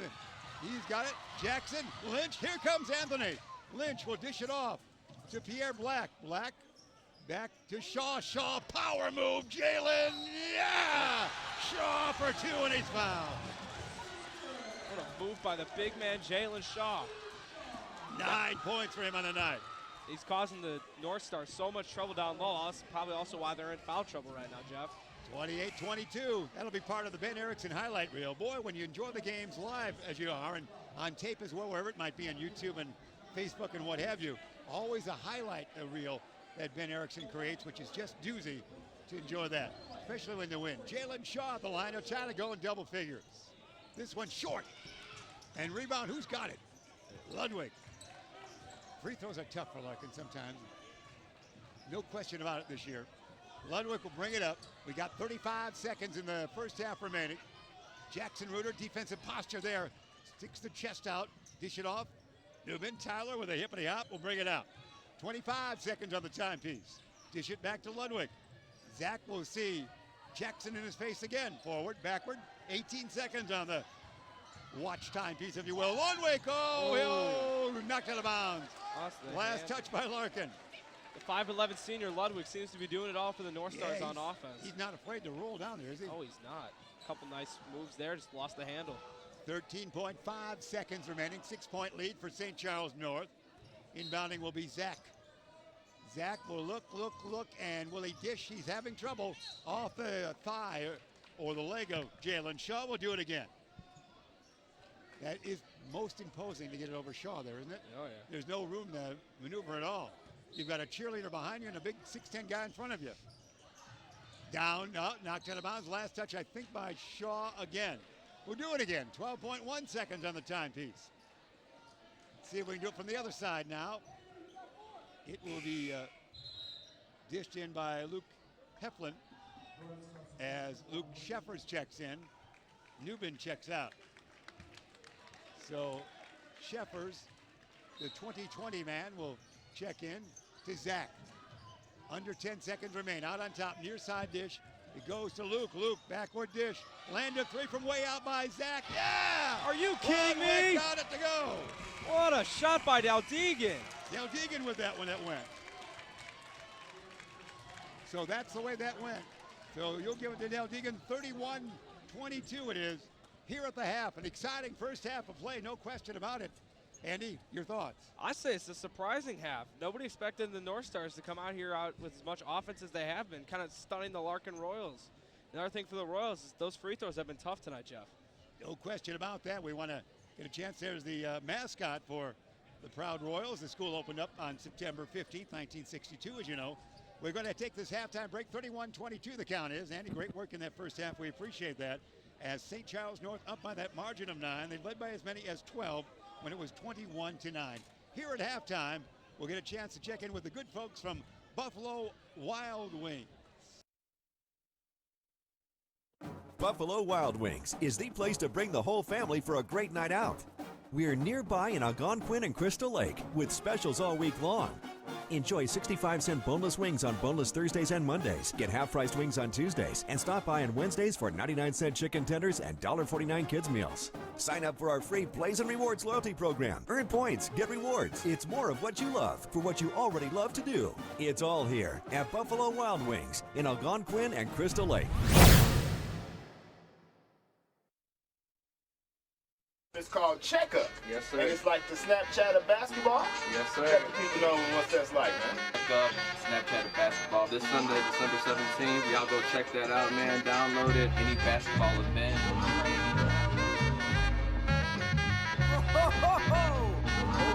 he's got it. Jackson, Lynch, here comes Anthony. Lynch will dish it off to Pierre Black. Black back to Shaw. Shaw, power move. Jalen, yeah! Shaw for two, and he's fouled. What a move by the big man, Jalen Shaw. 9 points for him on the night. He's causing the North Stars so much trouble down low. That's probably also why they're in foul trouble right now, Jeff. 28-22. That'll be part of the Ben Erickson highlight reel. Boy, when you enjoy the games live, as you are, and on tape as well, wherever it might be on YouTube and Facebook and what have you, always a highlight reel that Ben Erickson creates, which is just doozy to enjoy that, especially when they win. Jalen Shaw at the line of trying to go in double figures. This one short. And rebound, who's got it? Ludwig. Free throws are tough for Larkin sometimes. No question about it this year. Ludwig will bring it up. We got 35 seconds in the first half remaining. Jackson Reuter, defensive posture there. Sticks the chest out, dish it off. Newman, Tyler with a hippity hop will bring it out. 25 seconds on the timepiece. Dish it back to Ludwig. Zach will see Jackson in his face again. Forward, backward. 18 seconds on the watch timepiece, if you will. Ludwig, knocked out of bounds. Last touch by Larkin. The 5'11 senior Ludwig seems to be doing it all for the North Stars on offense. He's not afraid to roll down there, is he? Oh, he's not. A couple nice moves there, just lost the handle. 13.5 seconds remaining, 6-point lead for St. Charles North. Inbounding will be Zach. Zach will look, and will he dish? He's having trouble off the thigh or the leg of Jalen Shaw. Will do it again. That is most imposing to get it over Shaw there, isn't it? Oh, yeah. There's no room to maneuver at all. You've got a cheerleader behind you and a big 6'10 guy in front of you. Down, knocked out of bounds. Last touch, I think, by Shaw again. We'll do it again. 12.1 seconds on the timepiece. See if we can do it from the other side now. It will be dished in by Luke Heflin as Luke Sheffers checks in. Newman checks out. So Sheffers, the 2020 man, will check in to Zach. Under 10 seconds remain. Out on top, near side dish. It goes to Luke. Luke, backward dish. Landed three from way out by Zach. Yeah! Are you kidding me? Got it to go. What a shot by Dal Deegan. Dal Deegan with that one that went. So that's the way that went. So you'll give it to Dal Deegan. 31-22 it is here at the half. An exciting first half of play, no question about it. Andy, your thoughts? I say it's a surprising half. Nobody expected the North Stars to come out here with as much offense as they have been, kind of stunning the Larkin Royals. Another thing for the Royals is those free throws have been tough tonight, Jeff. No question about that. We want to get a chance. There's the mascot for the proud Royals. The school opened up on September 15th, 1962, as you know, We're going to take this halftime break. 31-22 the count is. Andy, great work in that first half. We appreciate that. As St. Charles North up by that margin of 9. They led by as many as 12 when it was 21-9. Here at halftime, we'll get a chance to check in with the good folks from Buffalo Wild Wings. Buffalo Wild Wings is the place to bring the whole family for a great night out. We're nearby in Algonquin and Crystal Lake with specials all week long. Enjoy 65-cent boneless wings on boneless Thursdays and Mondays. Get half-priced wings on Tuesdays. And stop by on Wednesdays for 99-cent chicken tenders and $1.49 kids meals. Sign up for our free Plays and Rewards loyalty program. Earn points, get rewards. It's more of what you love for what you already love to do. It's all here at Buffalo Wild Wings in Algonquin and Crystal Lake. It's called Checkup. Yes, sir. And it's like the Snapchat of basketball. Yes, sir. Let the people know what that's like, man. Check up Snapchat of basketball this Sunday, December 17th. Y'all go check that out, man. Download it. Any basketball event. Oh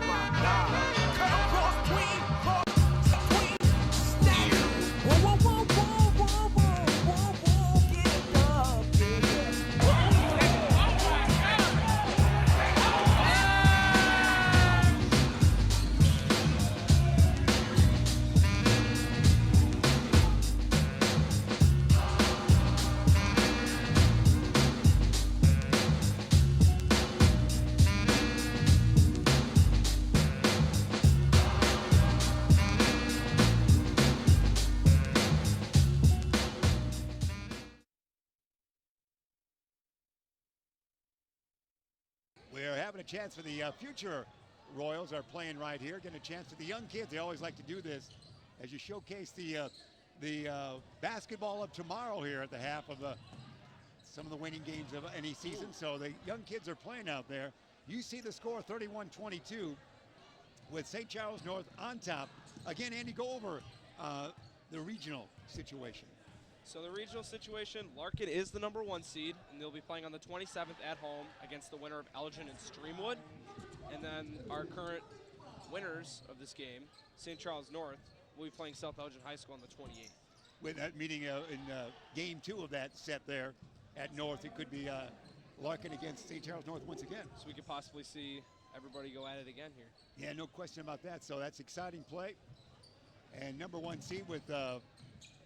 my God. Cross queen, snap. Whoa, whoa, whoa, whoa, whoa, whoa, whoa, get it up, We're having a chance for the future Royals are playing right here. Getting a chance for the young kids. They always like to do this as you showcase the basketball of tomorrow here at the half of some of the winning games of any season. So the young kids are playing out there. You see the score 31-22 with St. Charles North on top. Again, Andy, go over the regional situation. So the regional situation, Larkin is the #1 seed, and they'll be playing on the 27th at home against the winner of Elgin and Streamwood. And then our current winners of this game, St. Charles North, will be playing South Elgin High School on the 28th. With that meeting in game 2 of that set there at North, it could be Larkin against St. Charles North once again. So we could possibly see everybody go at it again here. Yeah, no question about that. So that's exciting play. And #1 seed with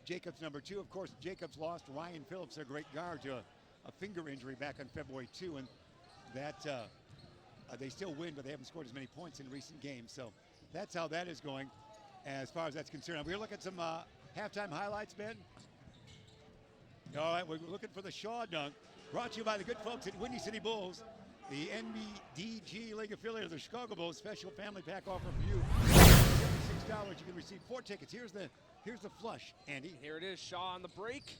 Jacobs #2. Of course, Jacobs lost Ryan Phillips, a great guard, to a finger injury back on February 2. And that they still win, but they haven't scored as many points in recent games. So that's how that is going as far as that's concerned. We're looking at some halftime highlights, Ben. All right, we're looking for the Shaw dunk. Brought to you by the good folks at Windy City Bulls, the NBDG League affiliate of the Chicago Bulls. Special family pack offer for you. $76. You can receive 4 tickets. Here's the flush, Andy. Here it is, Shaw on the break.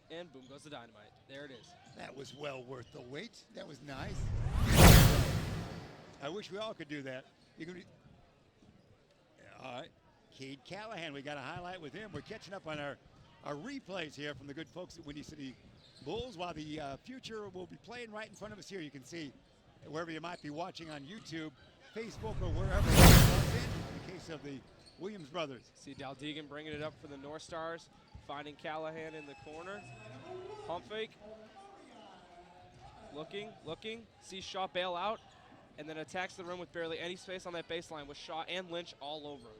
And boom goes the dynamite. There it is. That was well worth the wait. That was nice. I wish we all could do that. You can. All right, Cade Callahan. We got a highlight with him. We're catching up on our replays here from the good folks at Windy City Bulls, while the future will be playing right in front of us here. You can see wherever you might be watching on YouTube, Facebook, or wherever. In the case of the Williams brothers. See Daldegan bringing it up for the Northstars, finding Callahan in the corner. Pump fake. Looking. Sees Shaw bail out, and then attacks the rim with barely any space on that baseline with Shaw and Lynch all over him.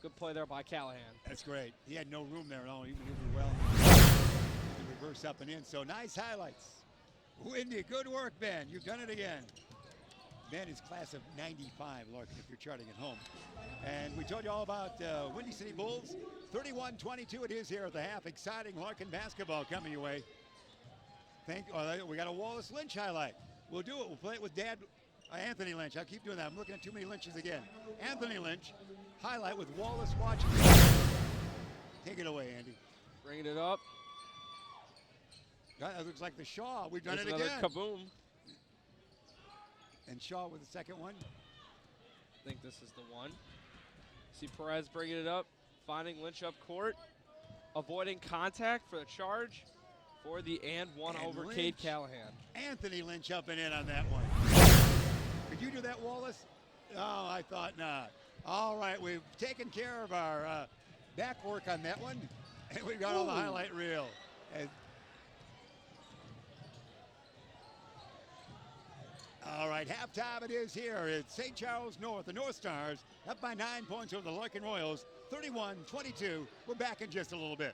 Good play there by Callahan. That's great. He had no room there at all. He maneuvered well. The reverse up and in. So nice highlights. Windy, good work, Ben. You've done it again. Ben is class of 95, Larkin, if you're charting at home. And we told you all about Windy City Bulls. 31-22 it is here at the half. Exciting Larkin basketball coming your way. We got a Wallace Lynch highlight. We'll do it. We'll play it with Dad, Anthony Lynch. I'll keep doing that. I'm looking at too many Lynches again. Anthony Lynch, highlight with Wallace watching. Take it away, Andy. Bringing it up. That looks like the Shaw. We've done There's it again. another kaboom. And Shaw with the second one. I think this is the one. See Perez bringing it up, finding Lynch up court, avoiding contact for the charge for the and one over Lynch. Cade Callahan. Anthony Lynch up and in on that one. Could you do that, Wallace? Oh, I thought not. All right, we've taken care of our back work on that one. And we've got on the highlight reel. And all right, halftime it is here at St. Charles North. The Northstars up by 9 points over the Larkin Royals, 31-22. We're back in just a little bit.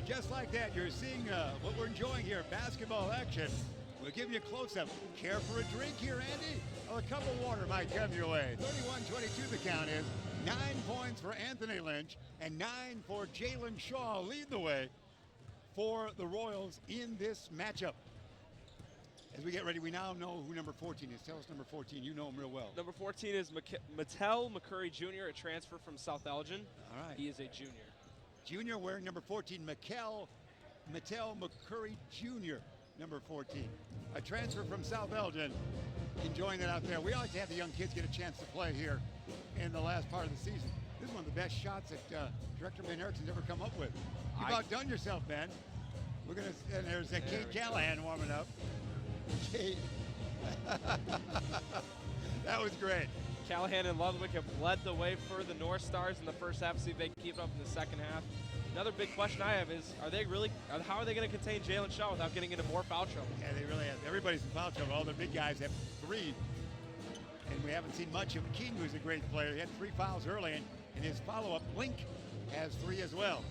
just like that, you're seeing what we're enjoying here, basketball action. We'll give you a close-up. Care for a drink here, Andy? Oh, a cup of water might come your way. 31-22 the count is. 9 points for Anthony Lynch and 9 for Jalen Shaw lead the way for the Royals in this matchup. As we get ready, we now know who number 14 is. Tell us number 14. You know him real well. Number 14 is Mattel McCurry Jr., a transfer from South Elgin. All right. He is a junior. Junior wearing number 14, Mattel McCurry Jr., number 14. A transfer from South Elgin. Enjoying that out there. We always have the young kids get a chance to play here in the last part of the season. This is one of the best shots that Director Ben Erickson's ever come up with. You've outdone yourself, Ben. We're gonna, and there's Kate Callahan warming up. Kate. That was great. Callahan and Ludwig have led the way for the Northstars in the first half. See if they can keep it up in the second half. Another big question I have is, how are they going to contain Jalen Shaw without getting into more foul trouble? Yeah, they really have. Everybody's in foul trouble. All the big guys have 3. And we haven't seen much of King, who's a great player. He had 3 fouls early, and his follow-up, Link, has 3 as well.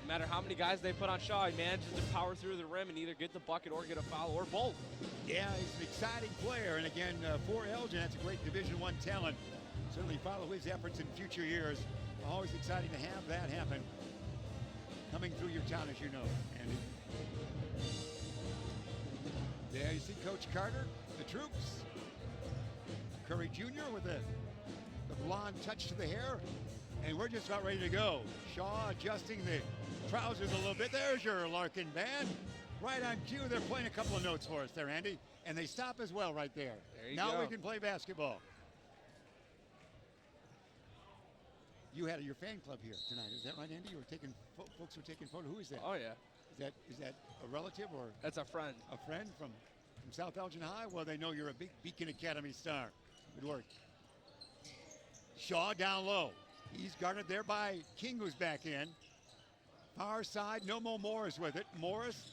No matter how many guys they put on Shaw, he manages to power through the rim and either get the bucket or get a foul or both. Yeah, he's an exciting player. And again, for Elgin, that's a great Division I talent. Certainly follow his efforts in future years. Always exciting to have that happen. Coming through your town, as you know, Andy. There you see Coach Carter, the troops. Curry Jr. with the blonde touch to the hair. And we're just about ready to go. Shaw adjusting the trousers a little bit. There's your Larkin band. Right on cue. They're playing a couple of notes for us there, Andy. And they stop as well right there. There you now go. We can play basketball. You had your fan club here tonight. Is that right, Andy? You were taking folks were taking photos. Who is that? Oh, yeah. Is that a relative or That's a friend. a friend from South Elgin High? Well, they know you're a big Beacon Academy star. Good work. Shaw down low. He's guarded there by King, who's back in. Far side, no more Morris with it. Morris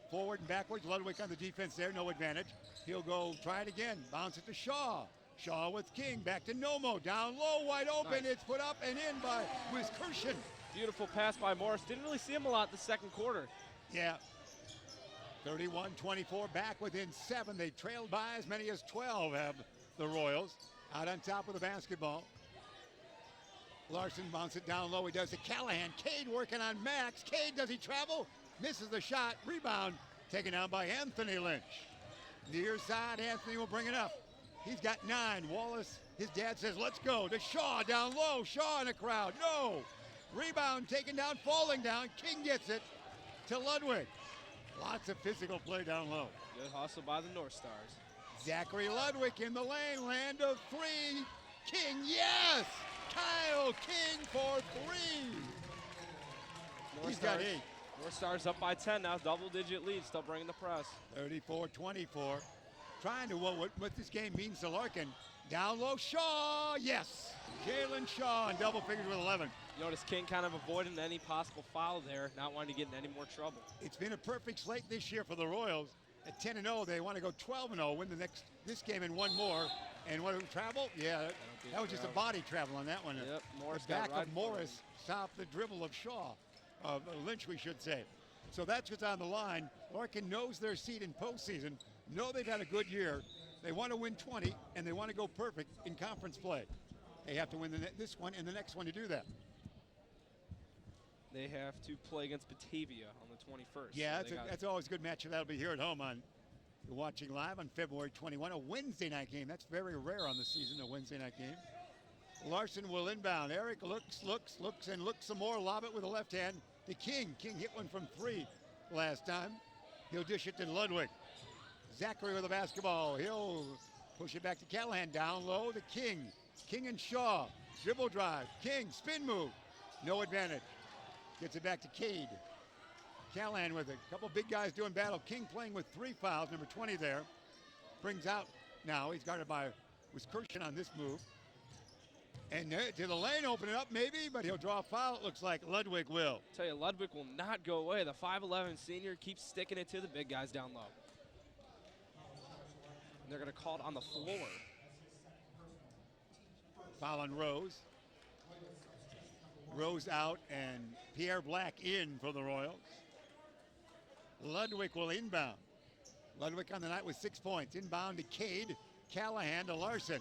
forward and backwards. Ludwig on the defense there, no advantage. He'll go try it again. Bounce it to Shaw. Shaw with King, back to Nomo. Down low, wide open. Nice. It's put up and in by Wiskershon. Beautiful pass by Morris. Didn't really see him a lot the second quarter. Yeah. 31-24, back within 7. They trailed by as many as 12 have the Royals. Out on top of the basketball. Larson bounces it down low. He does to Callahan. Cade working on Max. Cade, does he travel? Misses the shot. Rebound taken down by Anthony Lynch. Near side, Anthony will bring it up. He's got 9. Wallace, his dad says, let's go. To Shaw down low. Shaw in the crowd. No. Rebound taken down, falling down. King gets it to Ludwig. Lots of physical play down low. Good hustle by the Northstars. Zachary Ludwig in the lane. Land of 3. King, yes! Kyle King for 3. He's got 8. Northstars up by 10 now. Double-digit lead. Still bringing the press. 34-24. Trying to what this game means to Larkin. Down low, Shaw, yes! Jalen Shaw in double figures with 11. You notice King kind of avoiding any possible foul there, not wanting to get in any more trouble. It's been a perfect slate this year for the Royals. At 10-0, they want to go 12-0, win this game and one more. And what, travel? Yeah, that was just a body travel on that one. Yep, Morris The back got right of Morris stopped the dribble of Shaw, of Lynch, we should say. So that's what's on the line. Larkin knows their seat in postseason, know they've had a good year. They want to win 20, and they want to go perfect in conference play. They have to win this one and the next one to do that. They have to play against Batavia on the 21st. Yeah, so that's always a good matchup. That'll be here at home on. You're watching live on February 21, a Wednesday night game. That's very rare on the season, a Wednesday night game. Larson will inbound. Eric looks, and looks some more. Lob it with the left hand to King. King hit one from 3 last time. He'll dish it to Ludwig. Zachary with the basketball. He'll push it back to Callahan. Down low to King. King and Shaw. Dribble drive. King, spin move. No advantage. Gets it back to Cade. Callahan with it. A couple big guys doing battle. King playing with 3 fouls. Number 20 there. Brings out now. He's guarded by Wiskershon on this move. And to the lane, open it up maybe, but he'll draw a foul. It looks like Ludwig will. Tell you, Ludwig will not go away. The 5'11 senior keeps sticking it to the big guys down low. And they're going to call it on the floor. Foul on Rose. Rose out and Pierre Black in for the Royals. Ludwig will inbound. Ludwig on the night with 6 points. Inbound to Cade. Callahan to Larson.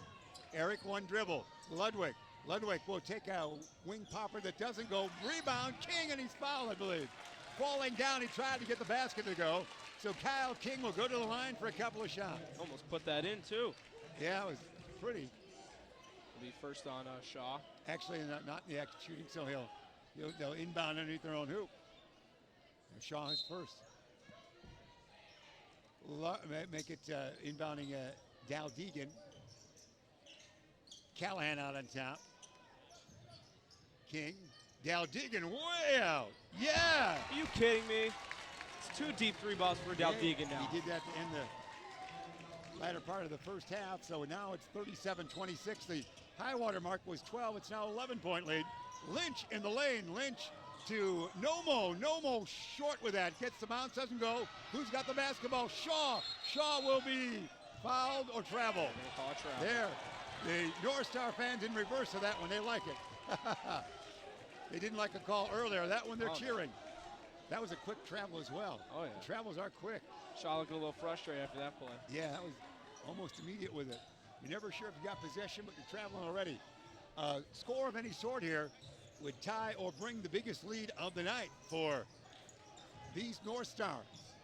Eric one dribble. Ludwig. Ludwig will take a wing popper that doesn't go. Rebound, King, and he's fouled, I believe. Falling down, he tried to get the basket to go. So Kyle King will go to the line for a couple of shots. Almost put that in, too. Yeah, it was pretty. Will be first on Shaw. Actually, not in the act of shooting, so they'll inbound underneath their own hoop. And Shaw is first. Make it inbounding Dow Deegan. Callahan out on top. King. Dow Deegan way out. Yeah! Are you kidding me? It's 2 deep 3 balls for Dow Deegan now. He did that to end the latter part of the first half, so now it's 37-26. The high water mark was 12. It's now 11-point lead. Lynch in the lane. Lynch to Nomo. Nomo short with that. Gets the bounce, doesn't go. Who's got the basketball? Shaw. Shaw will be fouled or travel. There. The North Star fans in reverse of that one. They like it. They didn't like a call earlier. That one they're cheering. That was a quick travel as well. Oh, yeah. The travels are quick. Shaw looked a little frustrated after that play. Yeah, that was almost immediate with it. You're never sure if you got possession, but you're traveling already. Score of any sort here would tie or bring the biggest lead of the night for these North Stars.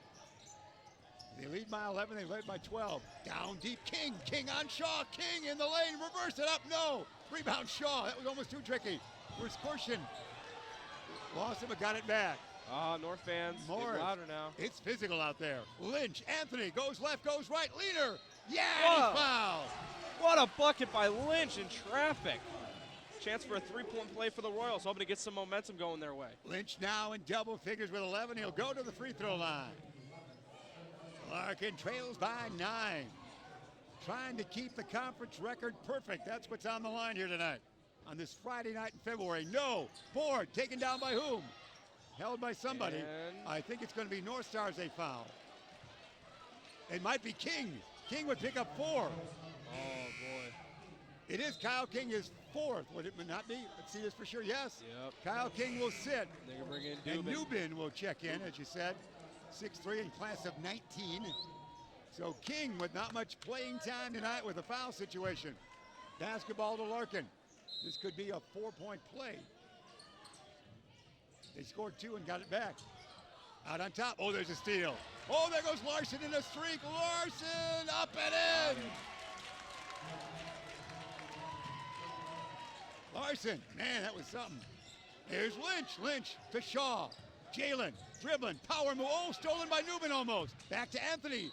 They lead by 11, they led by 12. Down deep, King. King on Shaw. King in the lane, reverse it up, no. Rebound Shaw, that was almost too tricky. Wisconsin lost it, but got it back. North fans, get louder now. It's physical out there. Lynch, Anthony, goes left, goes right. Leaner, yeah, Whoa. he's fouled. What a bucket by Lynch in traffic. Chance for a 3-point play for the Royals, hoping to get some momentum going their way. Lynch now in double figures with 11. He'll go to the free throw line. Larkin trails by 9. Trying to keep the conference record perfect. That's what's on the line here tonight. On this Friday night in February. No. Board taken down by whom? Held by somebody. And I think it's going to be North Stars they foul. It might be King. King would pick up 4. Oh, boy. It is Kyle King is 4th. Would it not be? Let's see this for sure. Yes. Yep. Kyle King will sit. They're going to bring in And Dubin. Newbin will check in, as you said. 6'3" in class of 19. So King with not much playing time tonight with a foul situation. Basketball to Larkin. This could be a 4-point play. They scored 2 and got it back. Out on top. Oh, there's a steal. Oh, there goes Larson in a streak. Larson up and in. Larson, man, that was something. Here's Lynch. Lynch to Shaw. Jalen dribbling, power move. Oh, stolen by Newman almost. Back to Anthony.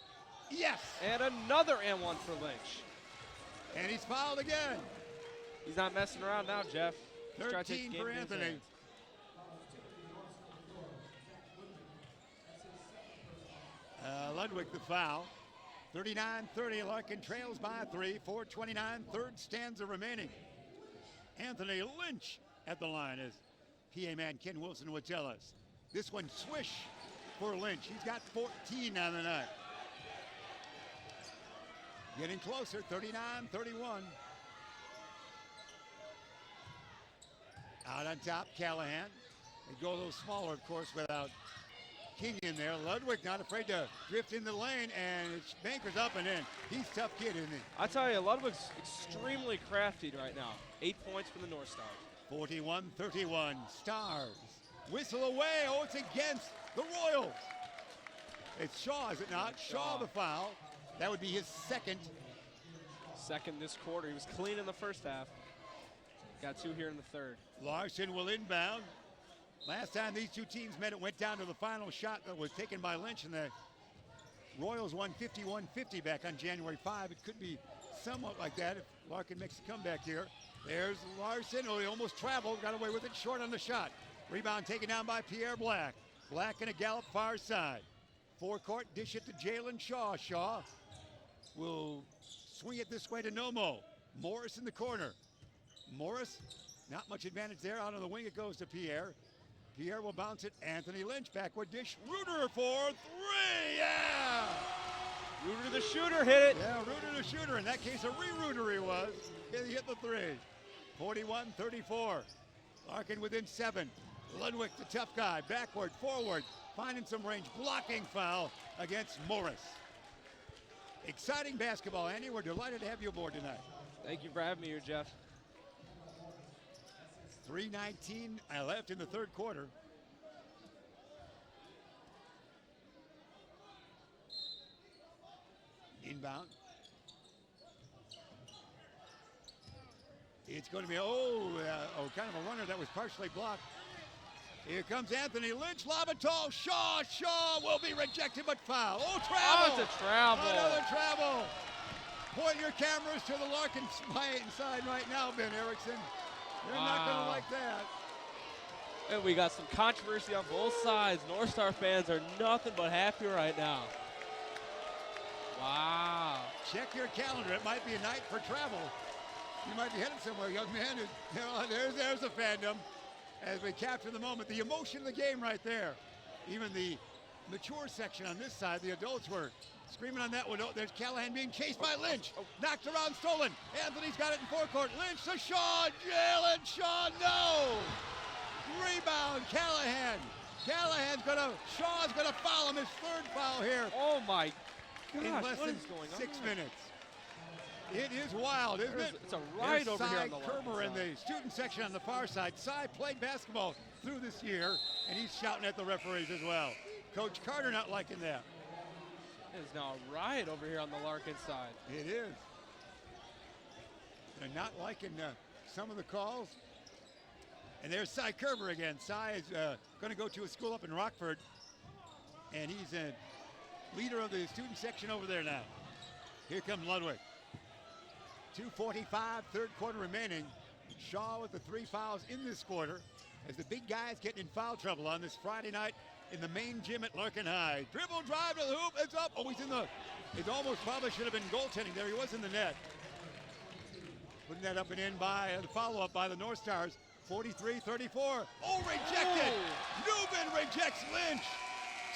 Yes. And another and one for Lynch. And he's fouled again. He's not messing around now, Jeff. He's trying to take 13 the game for into his Anthony. hands. Ludwig the foul. 39-30, Larkin trails by 3. 4:29, third stanza remaining. Anthony Lynch at the line, as PA man Ken Wilson would tell us. This one swish for Lynch. He's got 14 on the night. Getting closer, 39-31. Out on top, Callahan. They go a little smaller, of course, without King in there. Ludwig not afraid to drift in the lane, and it's Banker's up and in. He's a tough kid, isn't he? I tell you, Ludwig's extremely crafty right now. 8 points for the North Stars. 41-31, Stars. Whistle away, oh, it's against the Royals. It's Shaw, is it not? Shaw the foul. That would be his second. Second this quarter. He was clean in the first half. Got 2 here in the third. Larson will inbound. Last time these two teams met, it went down to the final shot that was taken by Lynch, and the Royals won 51-50 back on January 5. It could be somewhat like that if Larkin makes a comeback here. There's Larson. Oh, he almost traveled, got away with it, short on the shot. Rebound taken down by Pierre Black. Black in a gallop far side. Forecourt, dish it to Jalen Shaw. Shaw will swing it this way to Nomo. Morris in the corner. Morris, not much advantage there. Out on the wing it goes to Pierre. Pierre will bounce it. Anthony Lynch, backward dish. Reuter for 3, yeah! Reuter the shooter hit it. Yeah, Reuter the shooter. In that case, a re-Reuter he was. He hit the 3. 41-34. Larkin within 7. Ludwig, the tough guy, backward, forward, finding some range, blocking foul against Morris. Exciting basketball, Andy. We're delighted to have you aboard tonight. Thank you for having me here, Jeff. 3:19 left in the third quarter. Inbound. It's going to be, kind of a runner that was partially blocked. Here comes Anthony Lynch, lob it tall, Shaw will be rejected but foul. Oh, travel! Oh, it's a travel. Another travel. Point your cameras to the Larkin side right now, Ben Erickson. They're not going to like that. And we got some controversy on both sides. North Star fans are nothing but happy right now. Wow. Check your calendar. It might be a night for travel. You might be headed somewhere, young man. There's the fandom as we capture the moment. The emotion of the game right there. Even the mature section on this side, the adults were screaming on that one. Oh, there's Callahan being chased by Lynch. Knocked around, stolen. Anthony's got it in forecourt. Lynch to Shaw. Jalen Shaw, no! Rebound, Callahan. Shaw's gonna foul him, his third foul here. Oh my gosh, in less what than is going 6 on? minutes. It is wild, isn't it? It's a riot over here on the Cy Larkin Kerber in side. the student section on the far side. Cy played basketball through this year, and he's shouting at the referees as well. Coach Carter not liking that. It is now a riot over here on the Larkin side. It is. They're not liking some of the calls. And there's Cy Kerber again. Cy is going to go to a school up in Rockford, and he's a leader of the student section over there now. Here comes Ludwig. 2:45, third quarter remaining. Shaw with the 3 fouls in this quarter as the big guys getting in foul trouble on this Friday night in the main gym at Larkin High. Dribble, drive to the hoop, it's up. Oh, he's in the, it almost probably should have been goaltending there. He was in the net. Putting that up and in by the follow-up by the North Stars. 43-34. Oh, rejected. Newman rejects Lynch.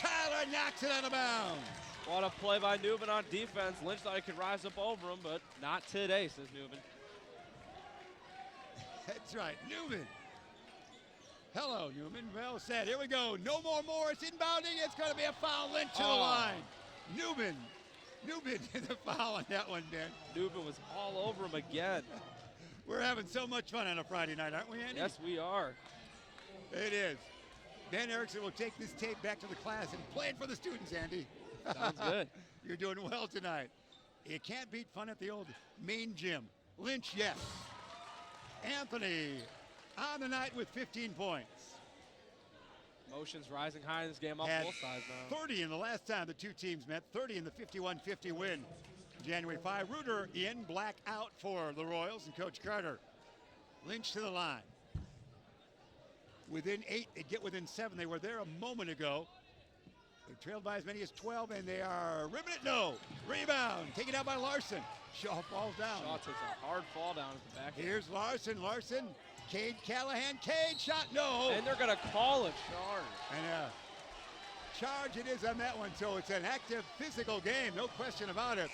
Tyler knocks it out of bounds. What a play by Newman on defense. Lynch thought he could rise up over him, but not today, says Newman. That's right, Newman. Hello, Newman. Well said. Here we go. No more Morris inbounding. It's going to be a foul. Lynch to the line. Newman did the foul on that one, Ben. Newman was all over him again. We're having so much fun on a Friday night, aren't we, Andy? Yes, we are. It is. Ben Erickson will take this tape back to the class and play it for the students, Andy. Sounds good. You're doing well tonight. You can't beat fun at the old main gym. Lynch, yes. Anthony on the night with 15 points. Emotions rising high in this game on Had both sides now. 30 in the last time the two teams met. 30 in the 51-50 win. January 5. Reuter in, black out for the Royals and Coach Carter. Lynch to the line. Within 8, they get within 7. They were there a moment ago. They're trailed by as many as 12, and they are ribbing it. No. Rebound. Taken out by Larson. Shaw falls down. Shaw takes a hard fall down at the back. Here's Larson. Cade Callahan. Cade shot. No. And they're going to call a charge. And charge it is on that one. So it's an active physical game. No question about it.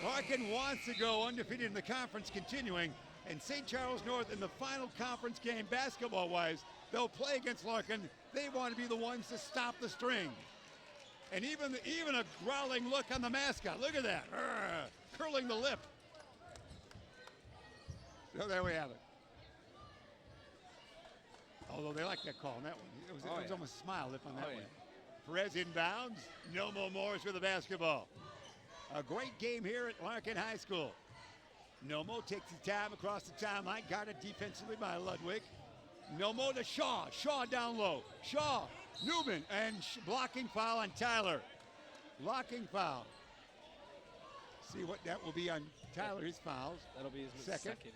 Larkin wants to go undefeated in the conference continuing. And St. Charles North in the final conference game basketball-wise, they'll play against Larkin. They want to be the ones to stop the string. And even a growling look on the mascot. Look at that. Curling the lip. So there we have it. Although they like that call on that one. It was almost a smile lip on that one. Perez inbounds. No more Morris with the basketball. A great game here at Larkin High School. Nomo takes his time across the timeline, guarded defensively by Ludwig. Nomo to Shaw. Shaw down low. Shaw, Newman, and blocking foul on Tyler. Blocking foul. See what that will be on Tyler, his fouls. That'll be his second.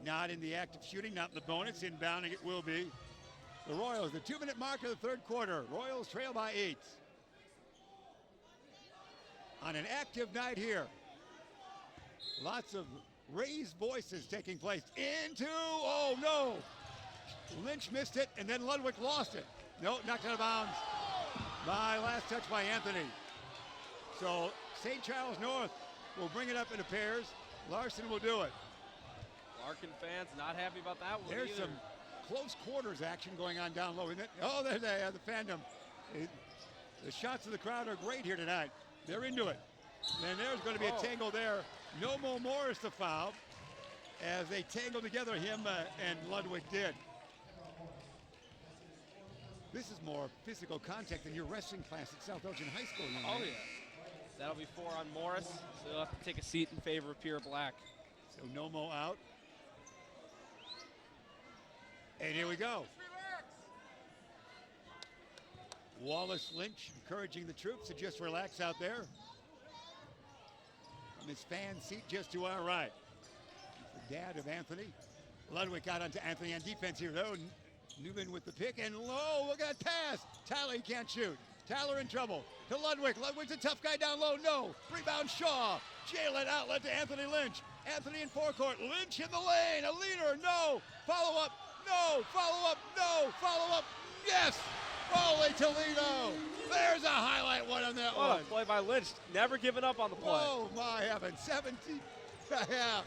Not in the act of shooting, not in the bonus. Inbounding it will be the Royals. The 2-minute mark of the third quarter. Royals trail by 8. On an active night here. Lots of raised voices taking place. Oh no! Lynch missed it, and then Ludwig lost it. No, knocked out of bounds. Last touch by Anthony. So St. Charles North will bring it up in pairs. Larson will do it. Larkin fans not happy about that one There's either. some close quarters action going on down low, isn't it? Oh, there's the fandom. The shots of the crowd are great here tonight. They're into it. And there's going to be a tangle there. No Mo Morris the foul as they tangle together, him and Ludwig did. This is more physical contact than your wrestling class at South Elgin High School. Oh, yeah. That'll be 4 on Morris, so he'll have to take a seat in favor of Pierre Black. So Nomo out. And here we go. Wallace Lynch encouraging the troops to just relax out there. From his fan seat just to our right. The dad of Anthony. Ludwig got onto Anthony on defense here, though. Newman with the pick, and low, look at that pass. Tyler, he can't shoot. Tyler in trouble. To Ludwig. Ludwig's a tough guy down low. No. Rebound Shaw. Jalen outlet to Anthony Lynch. Anthony in forecourt. Lynch in the lane. A leader. No. Follow up. No. Follow up. No. Follow up. Yes. Foley Toledo. There's a highlight one on that one. What a play by Lynch. Never giving up on the play. Oh, my heavens. 17. Yeah.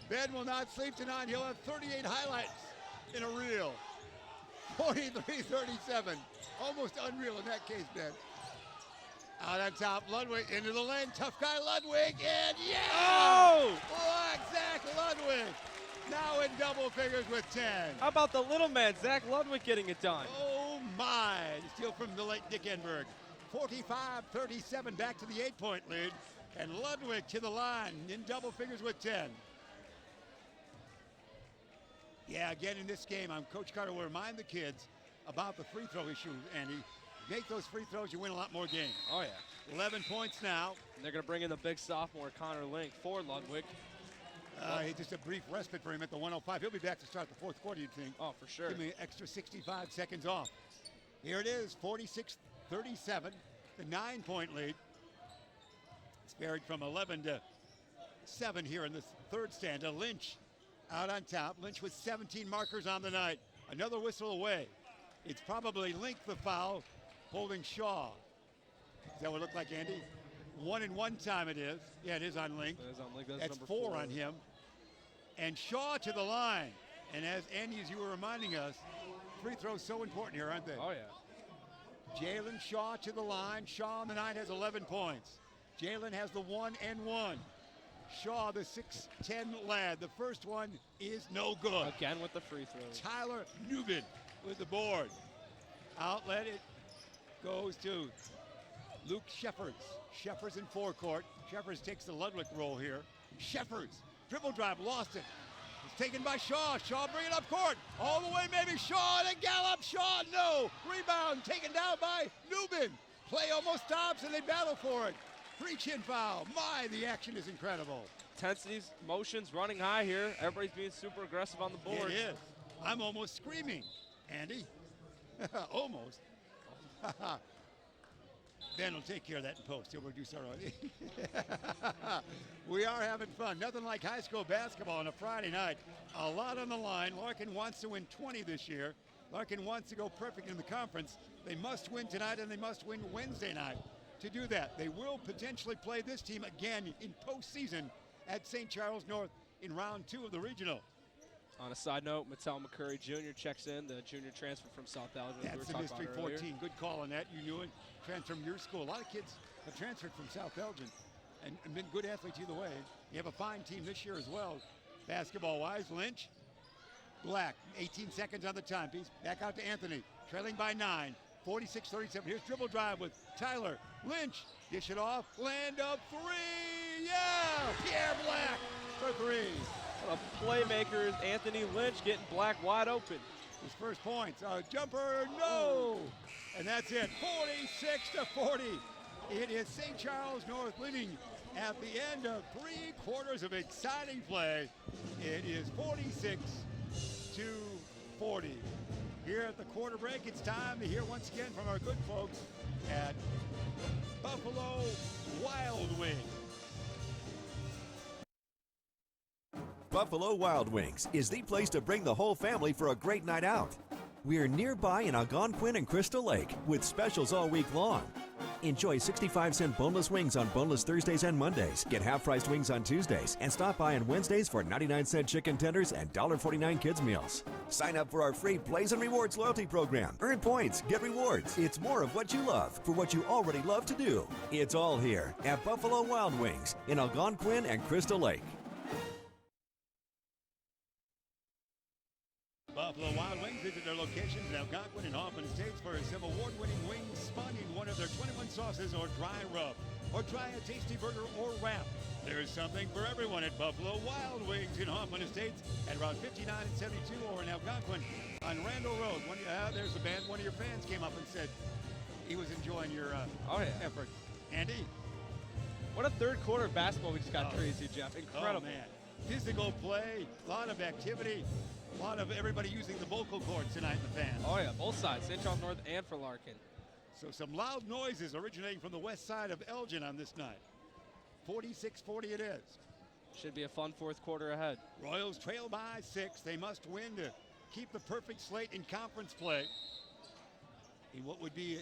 Ben will not sleep tonight. He'll have 38 highlights in a reel. 43-37. Almost unreal in that case, Ben. Out on top, Ludwig into the lane. Tough guy, Ludwig. And yeah! Oh! Black Zach Ludwig. Now in double figures with 10. How about the little man, Zach Ludwig, getting it done? Oh, my. Steal from the late Dick Enberg. 45-37, back to the 8-point lead. And Ludwig to the line in double figures with 10. Yeah, again in this game, Coach Carter will remind the kids about the free throw issue, Andy. Make those free throws, you win a lot more games. Oh, yeah. 11 points now. And they're going to bring in the big sophomore, Connor Link, for Ludwig. Just a brief respite for him at the 105. He'll be back to start the fourth quarter, you'd think. Oh, for sure. Give me an extra 65 seconds off. Here it is, 46-37, the 9-point lead. It's varied from 11 to 7 here in this third stanza. Lynch out on top. Lynch with 17 markers on the night. Another whistle away. It's probably Link the foul, holding Shaw. Does that what it look like, Andy? 1-and-1 time it is. Yeah, it is on Link. It is on Link. That's That's number 4 on him. And Shaw to the line. And as Andy, as you were reminding us, free throws so important here, aren't they? Oh, yeah. Jalen Shaw to the line. Shaw on the night has 11 points. Jalen has the 1-and-1. Shaw, the 6'10 lad. The first one is no good. Again with the free throws. Tyler Newman with the board. Outlet, it goes to Luke Shepherds. Shepherds in forecourt. Shepherds takes the Ludwig role here. Shepherds, dribble drive, lost it. It's taken by Shaw. Shaw bring it up court. All the way maybe Shaw and a gallop. Shaw, no. Rebound taken down by Newman. Play almost stops and they battle for it. Free chin foul. My, the action is incredible. Intensities, motions running high here. Everybody's being super aggressive on the board. It is. I'm almost screaming, Andy. Almost. Ben will take care of that in post. He'll reduce our audience. We are having fun. Nothing like high school basketball on a Friday night. A lot on the line. Larkin wants to win 20 this year. Larkin wants to go perfect in the conference. They must win tonight and they must win Wednesday night. To do that, they will potentially play this team again in postseason at St. Charles North in round 2 of the regional. On a side note, Mattel McCurry Jr. checks in, the junior transfer from South Elgin. That's the mystery 14. Good call on that. You knew it. Transfer from your school. A lot of kids have transferred from South Elgin and been good athletes either way. You have a fine team this year as well, basketball-wise. Lynch, Black, 18 seconds on the timepiece. Back out to Anthony, trailing by 9. 46-37. Here's dribble drive with Tyler. Lynch, dish it off, land up 3. Yeah! Pierre Black for 3. What a playmaker is Anthony Lynch, getting Black wide open. His first points. Jumper, no! And that's it, 46-40. It is St. Charles North leading at the end of 3 quarters of exciting play. It is 46-40. Here at the quarter break, it's time to hear once again from our good folks at Buffalo Wild Wings. Buffalo Wild Wings is the place to bring the whole family for a great night out. We're nearby in Algonquin and Crystal Lake with specials all week long. Enjoy 65-cent boneless wings on boneless Thursdays and Mondays. Get half-priced wings on Tuesdays. And stop by on Wednesdays for 99-cent chicken tenders and $1.49 kids meals. Sign up for our free Plays and Rewards loyalty program. Earn points, get rewards. It's more of what you love for what you already love to do. It's all here at Buffalo Wild Wings in Algonquin and Crystal Lake. Buffalo Wild Wings visit their locations in Algonquin and Hoffman Estates for some award-winning wings spun in one of their 21 sauces or dry rub, or try a tasty burger or wrap. There's something for everyone at Buffalo Wild Wings in Hoffman Estates at Route 59 and 72, or in Algonquin on Randall Road. There's the band. One of your fans came up and said he was enjoying your effort. Andy? What a third quarter of basketball we just got crazy, Jeff. Incredible. Oh, man. Physical play, a lot of activity. A lot of everybody using the vocal cords tonight, the fans. Oh, yeah, both sides, St. Charles North and for Larkin. So some loud noises originating from the west side of Elgin on this night. 46-40 it is. Should be a fun fourth quarter ahead. Royals trail by 6. They must win to keep the perfect slate in conference play. In what would be,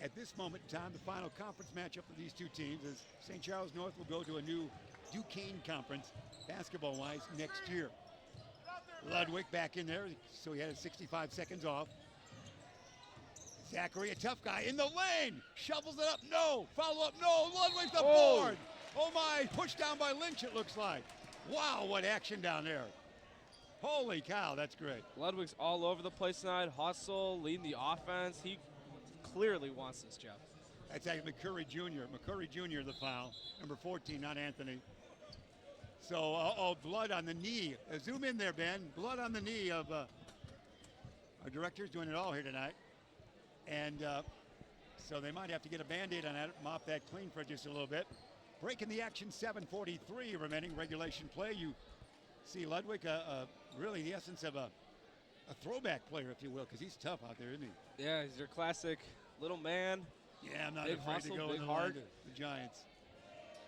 at this moment in time, the final conference matchup of these two teams, as St. Charles North will go to a new Duquesne conference, basketball-wise, next year. Ludwig back in there, so he had 65 seconds off. Zachary, a tough guy, in the lane, shovels it up, no, follow up, no, Ludwig's the board. Oh my, pushed down by Lynch it looks like. Wow, what action down there. Holy cow, that's great. Ludwig's all over the place tonight, hustle, leading the offense. He clearly wants this, Jeff. That's actually McCurry Jr. McCurry Jr. the foul, number 14, not Anthony. So, blood on the knee. Zoom in there, Ben. Blood on the knee of our director's doing it all here tonight. And so they might have to get a Band-Aid on that, mop that clean for just a little bit. Breaking the action, 7:43 remaining regulation play. You see Ludwig, really the essence of a throwback player, if you will, because he's tough out there, isn't he? Yeah, he's your classic little man. Yeah, I'm not big afraid hustle, to go big in the heart. line of the Giants.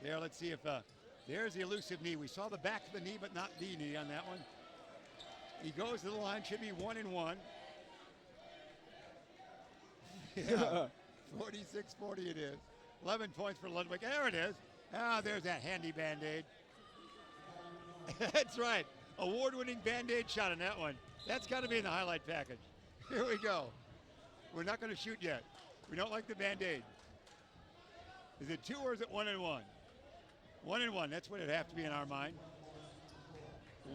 There, let's see if... there's the elusive knee. We saw the back of the knee, but not the knee on that one. He goes to the line, should be 1-1. Yeah, 46-40 it is. 11 points for Ludwig. There it is. Ah, there's that handy Band-Aid. That's right. Award-winning Band-Aid shot on that one. That's got to be in the highlight package. Here we go. We're not going to shoot yet. We don't like the Band-Aid. Is it 2 or is it 1-1? 1-1, that's what it'd have to be in our mind.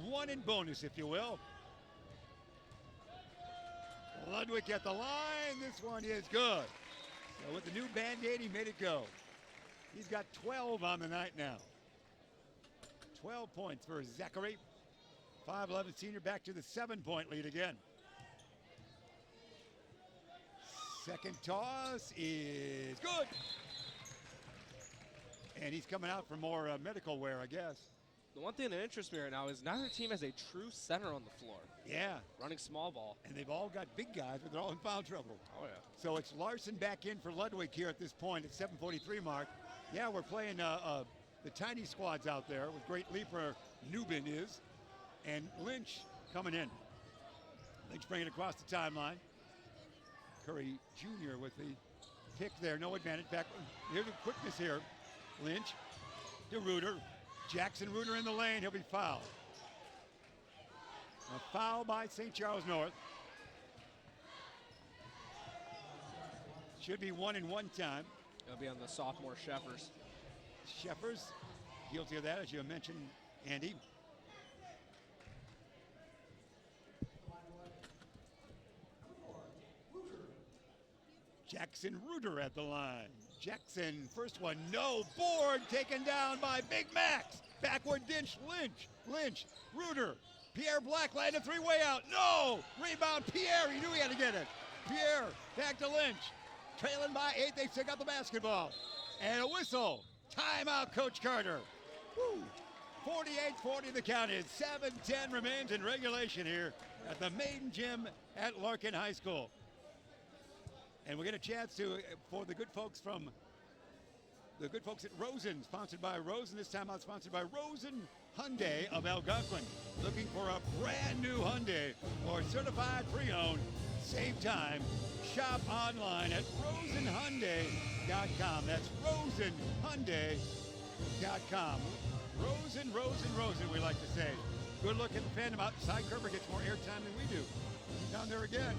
1 in bonus, if you will. Ludwig at the line. This one is good. So with the new Band-Aid, he made it go. He's got 12 on the night now. 12 points for Zachary. 5'11" senior back to the 7-point lead again. Second toss is good. And he's coming out for more medical wear, I guess. The one thing that interests me right now is neither team has a true center on the floor. Yeah. Running small ball. And they've all got big guys, but they're all in foul trouble. Oh, yeah. So it's Larson back in for Ludwig here at this point at 7:43 mark. Yeah, we're playing the tiny squads out there with great leaper Newbin is. And Lynch coming in. Lynch bringing it across the timeline. Curry Jr. with the pick there, no advantage. Back, here's the quickness here. Lynch to Reuter. Jackson Reuter in the lane, he'll be fouled. A foul by St. Charles North. Should be 1-1 time. It'll be on the sophomore Sheffers. Sheffers, guilty of that, as you mentioned, Andy. Jackson Reuter at the line. Jackson, first one, no. Board taken down by Big Max. Backward dish, Lynch, Reuter. Pierre Black landed three-way out. No! Rebound, Pierre. He knew he had to get it. Pierre, back to Lynch. Trailing by 8, they still got the basketball. And a whistle. Timeout, Coach Carter. 48-40 the count is. 7:10 remains in regulation here at the main gym at Larkin High School. And we get a chance to, for the good folks at Rosen, sponsored by Rosen, this time out sponsored by Rosen Hyundai of Algonquin. Looking for a brand new Hyundai or certified pre-owned, Save time. Shop online at rosenhyundai.com. That's rosenhyundai.com. Rosen, we like to say. Good looking fan about side curver gets more airtime than we do. Down there again.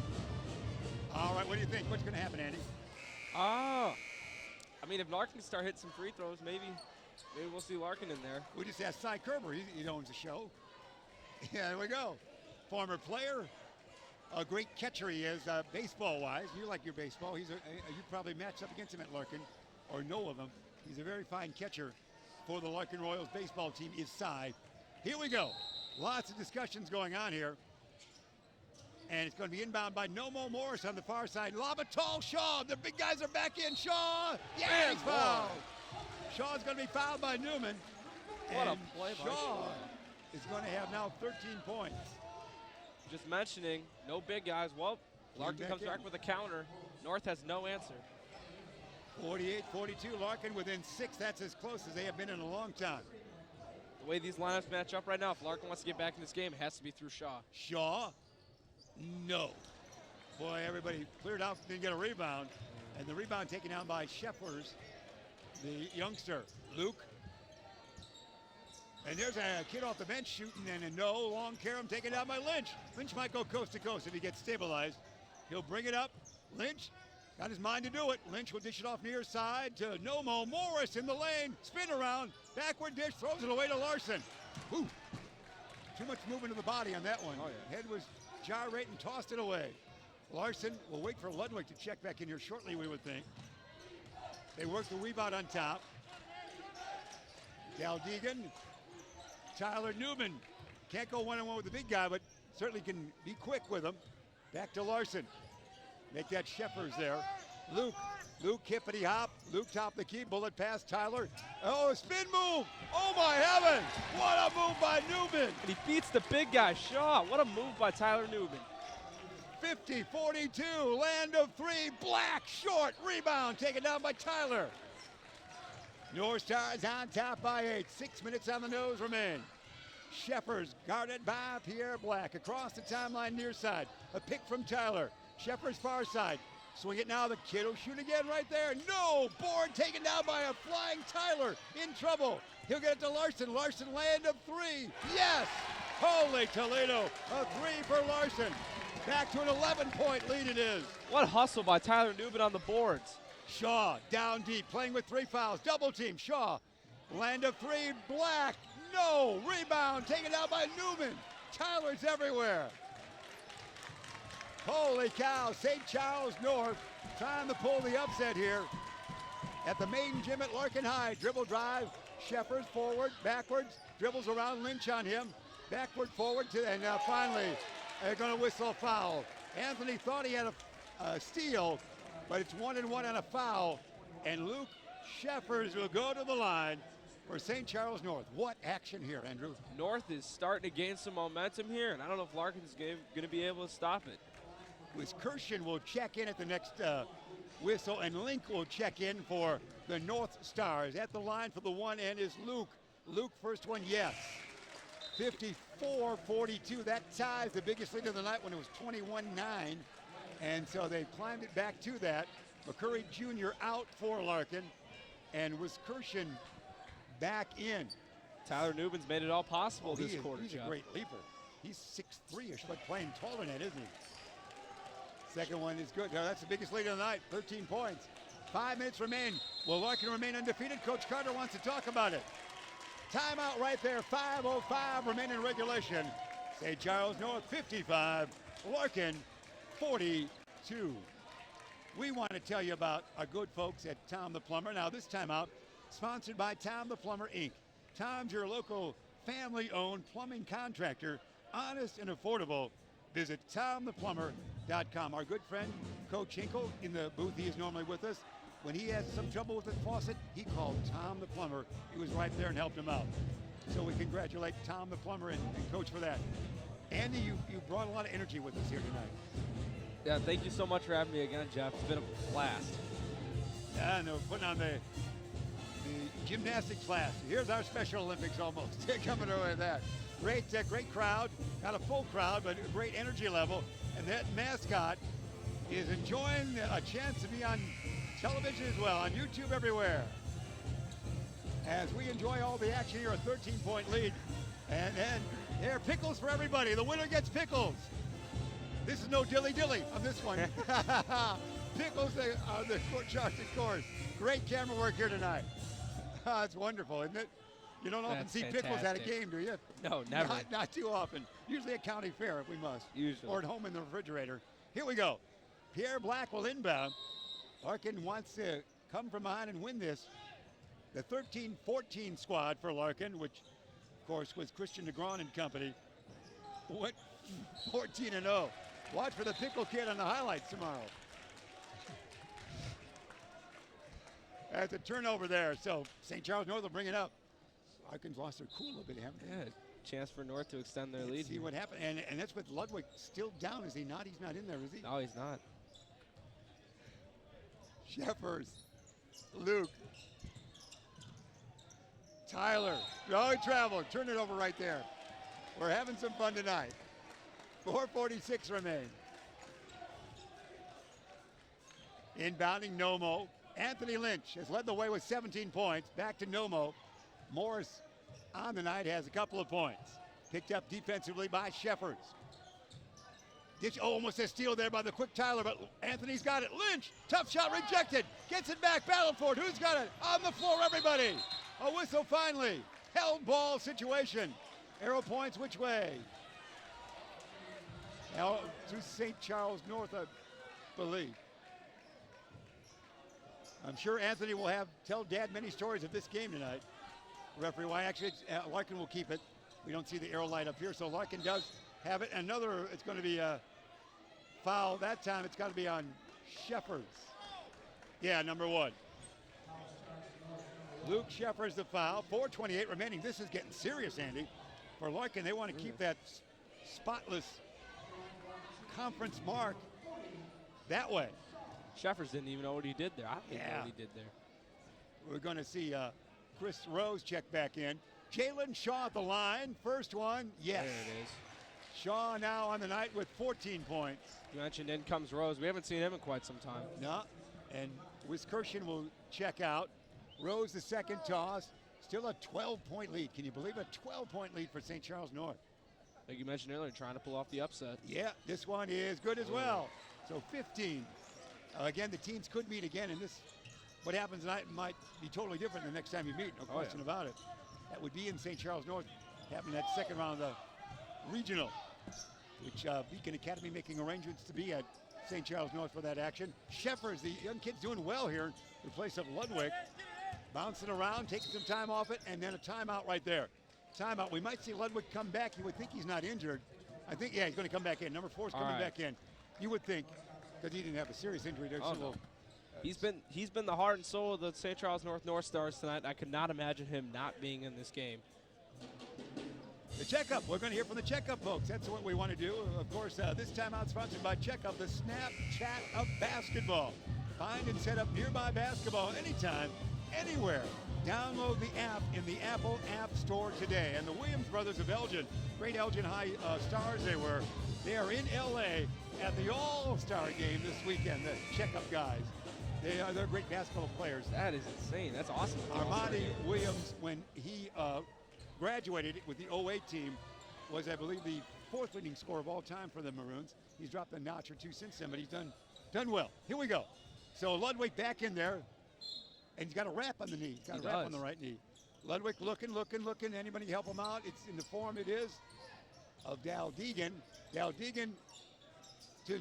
All right, what do you think? What's going to happen, Andy? I mean, if Larkin can start hitting some free throws, maybe we'll see Larkin in there. We just asked Cy Kerber. He owns the show. Yeah, there we go. Former player. A great catcher he is, baseball-wise. You like your baseball. You probably matched up against him at Larkin or know of him. He's a very fine catcher for the Larkin Royals baseball team is Cy. Here we go. Lots of discussions going on here. And it's going to be inbound by Nomo Morris on the far side. Lob it tall, Shaw. The big guys are back in. Shaw. Yeah, he's fouled. Shaw's going to be fouled by Newman. What and a play by Shaw is going to have now 13 points. Just mentioning, no big guys. Well, Larkin comes back with a counter. North has no answer. 48-42, Larkin within 6. That's as close as they have been in a long time. The way these lineups match up right now, if Larkin wants to get back in this game, it has to be through Shaw. Shaw, no. Boy, everybody cleared out, didn't get a rebound. And the rebound taken down by Sheffers, the youngster. Luke. And there's a kid off the bench shooting, and a no, long carom taken down by Lynch. Lynch might go coast to coast if he gets stabilized. He'll bring it up. Lynch got his mind to do it. Lynch will dish it off near side to Nomo Morris in the lane. Spin around, backward dish, throws it away to Larson. Whew. Too much movement of the body on that one. Oh, yeah. Head was gyrating, tossed it away. Larson will wait for Ludwig to check back in here shortly, we would think. They work the rebound on top. Galdegan. Tyler Newman can't go one-on-one with the big guy, but certainly can be quick with him. Back to Larson. Make that Sheffers there. Luke hippity hop. Luke top the key. Bullet pass Tyler. Oh, spin move. Oh my heavens. What a move by Newman. And he beats the big guy, Shaw. What a move by Tyler Newman. 50-42. Land of three. Black short. Rebound taken down by Tyler. Northstars on top by 8. 6 minutes on the nose remain. Sheffers guarded by Pierre Black across the timeline near side. A pick from Tyler. Sheffers far side. Swing it now. The kid will shoot again right there. No! Board taken down by a flying Tyler. In trouble. He'll get it to Larson. Larson land of 3. Yes! Holy Toledo. A 3 for Larson. Back to an 11-point lead it is. What hustle by Tyler Newman on the boards. Shaw down deep, playing with 3 fouls. Double team, Shaw. Land of 3, Black. No, rebound taken out by Newman. Tyler's everywhere. Holy cow, St. Charles North trying to pull the upset here at the main gym at Larkin High. Dribble drive, Sheffers forward, backwards, dribbles around Lynch on him. Backward, forward, and finally they're going to whistle a foul. Anthony thought he had a steal, but it's 1-1 on a foul, and Luke Sheffers will go to the line for St. Charles North. What action here, Andrew? North is starting to gain some momentum here, and I don't know if Larkin's going to be able to stop it. Kirshen will check in at the next whistle, and Link will check in for the Northstars. At the line for the one end is Luke. Luke, first one, yes. 54-42. That ties the biggest lead of the night when it was 21-9. And so they climbed it back to that. McCurry Jr. out for Larkin, and Kirshen back in. Tyler Newman's made it all possible this quarter. He's a great leaper. He's 6'3"ish, but playing taller than that, isn't he? Second one is good. Now, that's the biggest lead of the night, 13 points. 5 minutes remain. Will Larkin remain undefeated? Coach Carter wants to talk about it. Timeout right there, 5:05 remain in regulation. St. Charles North 55, Larkin 42. We want to tell you about our good folks at Tom the Plumber. Now, this timeout sponsored by Tom the Plumber, Inc. Tom's your local family-owned plumbing contractor, honest and affordable. Visit TomThePlumber.com. Our good friend, Coach Hinkle, in the booth, he is normally with us. When he had some trouble with the faucet, he called Tom the Plumber. He was right there and helped him out. So we congratulate Tom the Plumber and Coach for that. Andy, you brought a lot of energy with us here tonight. Yeah, thank you so much for having me again, Jeff. It's been a blast. Yeah, and we're putting on the gymnastics class. Here's our Special Olympics almost. Coming away with that. Great crowd. Not a full crowd, but a great energy level. And that mascot, is enjoying a chance to be on television as well, on YouTube everywhere. As we enjoy all the action here, a 13-point lead. And then there are pickles for everybody. The winner gets pickles. This is no dilly-dilly on this one. Pickles on the Charleston course. Great camera work here tonight. It's wonderful, isn't it? You don't often see pickles at a game, do you? No, never. Not too often. Usually at county fair if we must. Usually. Or at home in the refrigerator. Here we go. Pierre Black will inbound. Larkin wants to come from behind and win this. The 13-14 squad for Larkin, which, of course, was Christian DeGron and company, went 14-0. Watch for the pickle kid on the highlights tomorrow. That's a turnover there, so St. Charles North will bring it up. Larkin's lost their cool a little bit, haven't they? Yeah, chance for North to extend their lead. See what happened, and that's with Ludwig still down, is he not? He's not in there, is he? No, he's not. Sheffers, Luke, Tyler. Oh, he traveled. Turn it over right there. We're having some fun tonight. 4:46 remain. Inbounding Nomo. Anthony Lynch has led the way with 17 points. Back to Nomo. Morris on the night has a couple of points. Picked up defensively by Sheffers. Almost a steal there by the quick Tyler, but Anthony's got it. Lynch, tough shot rejected. Gets it back, battle for it. Who's got it? On the floor, everybody. A whistle finally. Held ball situation. Arrow points which way? Now to St. Charles North, I believe. I'm sure Anthony will tell Dad many stories of this game tonight. Referee, why actually Larkin will keep it. We don't see the arrow light up here, so Larkin does have it. Another, it's going to be a foul. That time it's got to be on Sheffers. Yeah, number 1. Luke Sheffers the foul. 4:28 remaining. This is getting serious, Andy. For Larkin, they want to keep that spotless conference mark that way. Sheffers didn't even know what he did there. I don't even know what he did there. We're going to see Chris Rose check back in. Jalen Shaw at the line. First one, yes. There it is. Shaw now on the night with 14 points. You mentioned in comes Rose. We haven't seen him in quite some time. No, and Wisconsin will check out. Rose the second toss. Still a 12-point lead. Can you believe a 12-point lead for St. Charles North? Like you mentioned earlier, trying to pull off the upset. Yeah, this one is good as well. So 15. Again, the teams could meet again, and what happens tonight might be totally different the next time you meet, no question about it. That would be in St. Charles North, happening that second round of the regional, which Beacon Academy making arrangements to be at St. Charles North for that action. Sheffers, the young kid's doing well here in place of Ludwig. Bouncing around, taking some time off it, and then a timeout right there. Timeout. We might see Ludwig come back. You would think he's not injured. I think, yeah, he's going to come back in. Number 4 is coming back in. You would think, because he didn't have a serious injury there. No. He's been the heart and soul of the St. Charles North Northstars tonight. I could not imagine him not being in this game. The checkup. We're going to hear from the checkup folks. That's what we want to do. Of course, this timeout sponsored by Checkup, the Snapchat of basketball. Find and set up nearby basketball anytime, anywhere. Download the app in the Apple App Store today. And the Williams brothers of Elgin, great Elgin High stars they were. They are in LA at the All-Star game this weekend, the Checkup guys. They're great basketball players. That is insane. That's awesome. Armani Williams, when he graduated with the 08 team, was, I believe, the 4th leading scorer of all time for the Maroons. He's dropped a notch or two since then, but he's done well. Here we go. So Ludwig back in there, and he's got a wrap on the knee. He's got a wrap on the right knee. Ludwig looking. Anybody help him out? It's in the form, it is, of Dal Deegan. Dal Deegan to